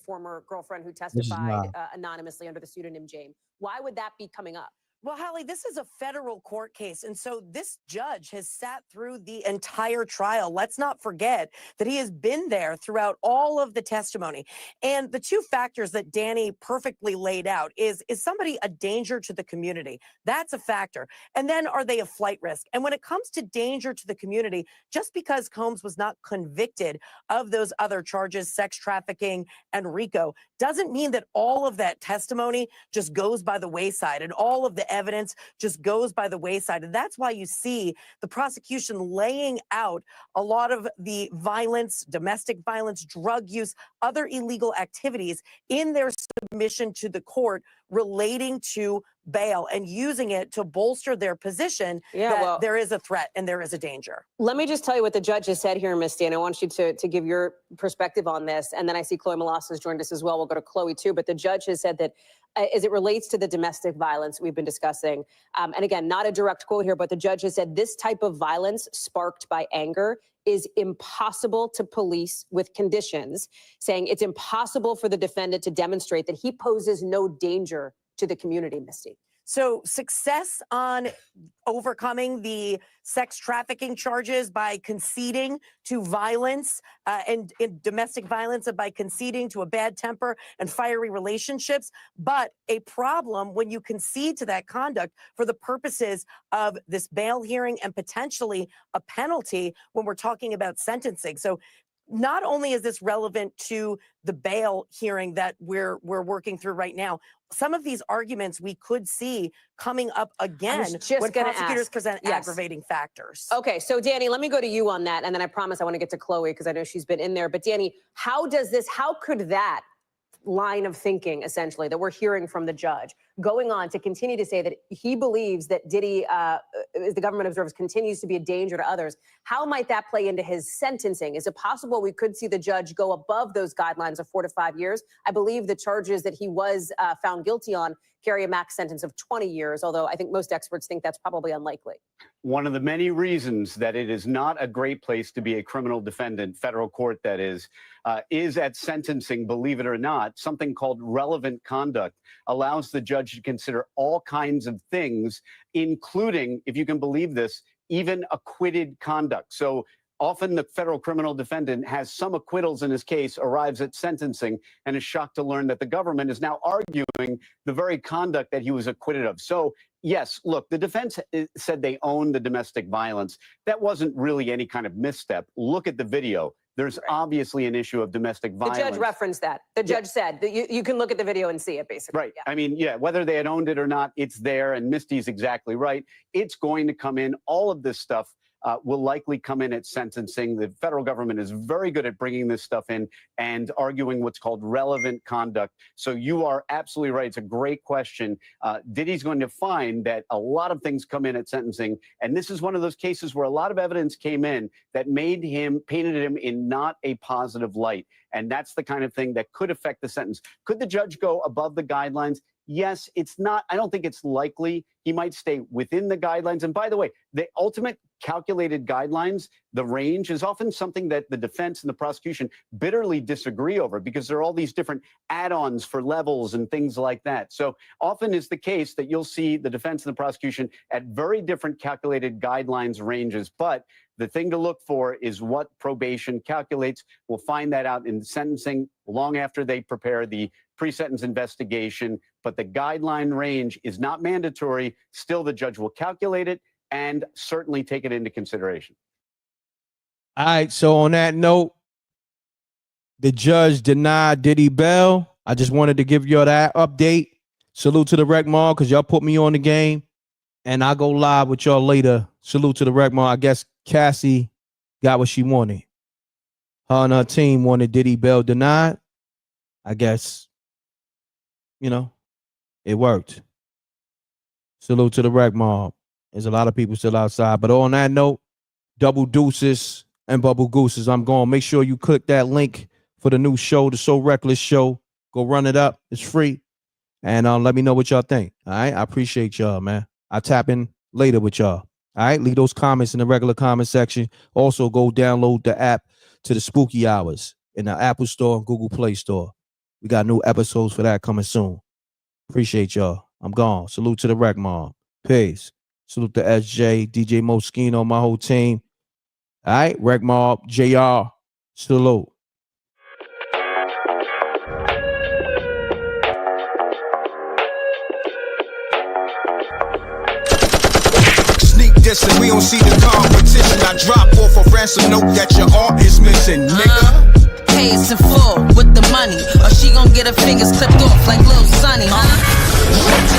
Former girlfriend who This is testified live. anonymously under the pseudonym James. Why would that be coming up? Well, Holly, this is a federal court case. And so this judge has sat through the entire trial. Let's not forget that he has been there throughout all of the testimony. And the two factors that Danny perfectly laid out is somebody a danger to the community? That's a factor. And then are they a flight risk? And when it comes to danger to the community, just because Combs was not convicted of those other charges, sex trafficking and RICO, doesn't mean that all of that testimony just goes by the wayside and all of the evidence just goes by the wayside. And that's why you see the prosecution laying out a lot of the violence, domestic violence, drug use, other illegal activities in their submission to the court relating to bail and using it to bolster their position that there is a threat and there is a danger. Let me just tell you what the judge has said here, Misty, and I want you to give your perspective on this. And then I see Chloe Molas has joined us as well. We'll go to Chloe too. But the judge has said that as it relates to the domestic violence we've been discussing, and again, not a direct quote here, but the judge has said this type of violence sparked by anger is impossible to police with conditions, saying it's impossible for the defendant to demonstrate that he poses no danger to the community, Misty. So success on overcoming the sex trafficking charges by conceding to violence and domestic violence and by conceding to a bad temper and fiery relationships, but a problem when you concede to that conduct for the purposes of this bail hearing and potentially a penalty when we're talking about sentencing. So not only is this relevant to the bail hearing that we're working through right now, some of these arguments we could see coming up again when prosecutors present aggravating factors. Okay, so Danny, let me go to you on that, and then I promise I want to get to Chloe because I know she's been in there. But Danny, how could that line of thinking, essentially, that we're hearing from the judge, going on to continue to say that he believes that Diddy, as the government observes, continues to be a danger to others. How might that play into his sentencing? Is it possible we could see the judge go above those guidelines of 4 to 5 years? I believe the charges that he was found guilty on carry a max sentence of 20 years, although I think most experts think that's probably unlikely. One of the many reasons that it is not a great place to be a criminal defendant, federal court that is at sentencing, believe it or not. Something called relevant conduct allows the judge to consider all kinds of things, including, if you can believe this, even acquitted conduct. So often the federal criminal defendant has some acquittals in his case, arrives at sentencing, and is shocked to learn that the government is now arguing the very conduct that he was acquitted of. So yes, look, the defense said they owned the domestic violence. That wasn't really any kind of misstep. Look at the video. There's obviously an issue of domestic violence. The judge referenced that. The judge said that you can look at the video and see it, basically. Right. I mean, yeah, whether they had owned it or not, it's there. And Misty's exactly right. It's going to come in. All of this stuff will likely come in at sentencing. The federal government is very good at bringing this stuff in and arguing what's called relevant conduct. So you are absolutely right. It's a great question. Diddy's going to find that a lot of things come in at sentencing. And this is one of those cases where a lot of evidence came in that painted him in not a positive light. And that's the kind of thing that could affect the sentence. Could the judge go above the guidelines? Yes, it's not. I don't think it's likely. He might stay within the guidelines. And by the way, the ultimate calculated guidelines, the range, is often something that the defense and the prosecution bitterly disagree over because there are all these different add-ons for levels and things like that. So often is the case that you'll see the defense and the prosecution at very different calculated guidelines ranges. But the thing to look for is what probation calculates. We'll find that out in sentencing long after they prepare the pre-sentence investigation. But the guideline range is not mandatory. Still, the judge will calculate it and certainly take it into consideration. All right. So on that note, the judge denied Diddy bail. I just wanted to give y'all that update. Salute to the Rec Mall because y'all put me on the game. And I'll go live with y'all later. Salute to the Rec Mall. I guess Cassie got what she wanted. Her and her team wanted Diddy bail denied. I guess, it worked. Salute to the Rec Mob. There's a lot of people still outside. But on that note, double deuces and bubble gooses. I'm going. Make sure you click that link for the new show, the So Reckless Show. Go run it up. It's free. And let me know what y'all think. All right. I appreciate y'all, man. I'll tap in later with y'all. All right. Leave those comments in the regular comment section. Also, go download the app to the Spooky Hours in the Apple Store and Google Play Store. We got new episodes for that coming soon. Appreciate y'all. I'm gone. Salute to the Rec Mob. Peace. Salute to SJ, DJ Moschino, my whole team. All right. Rec Mob, JR. Salute. We don't see the competition. I drop off a ransom note that your art is missing, nigga. Pay us in full with the money, or she gon' get her fingers clipped off like Lil Sonny, huh?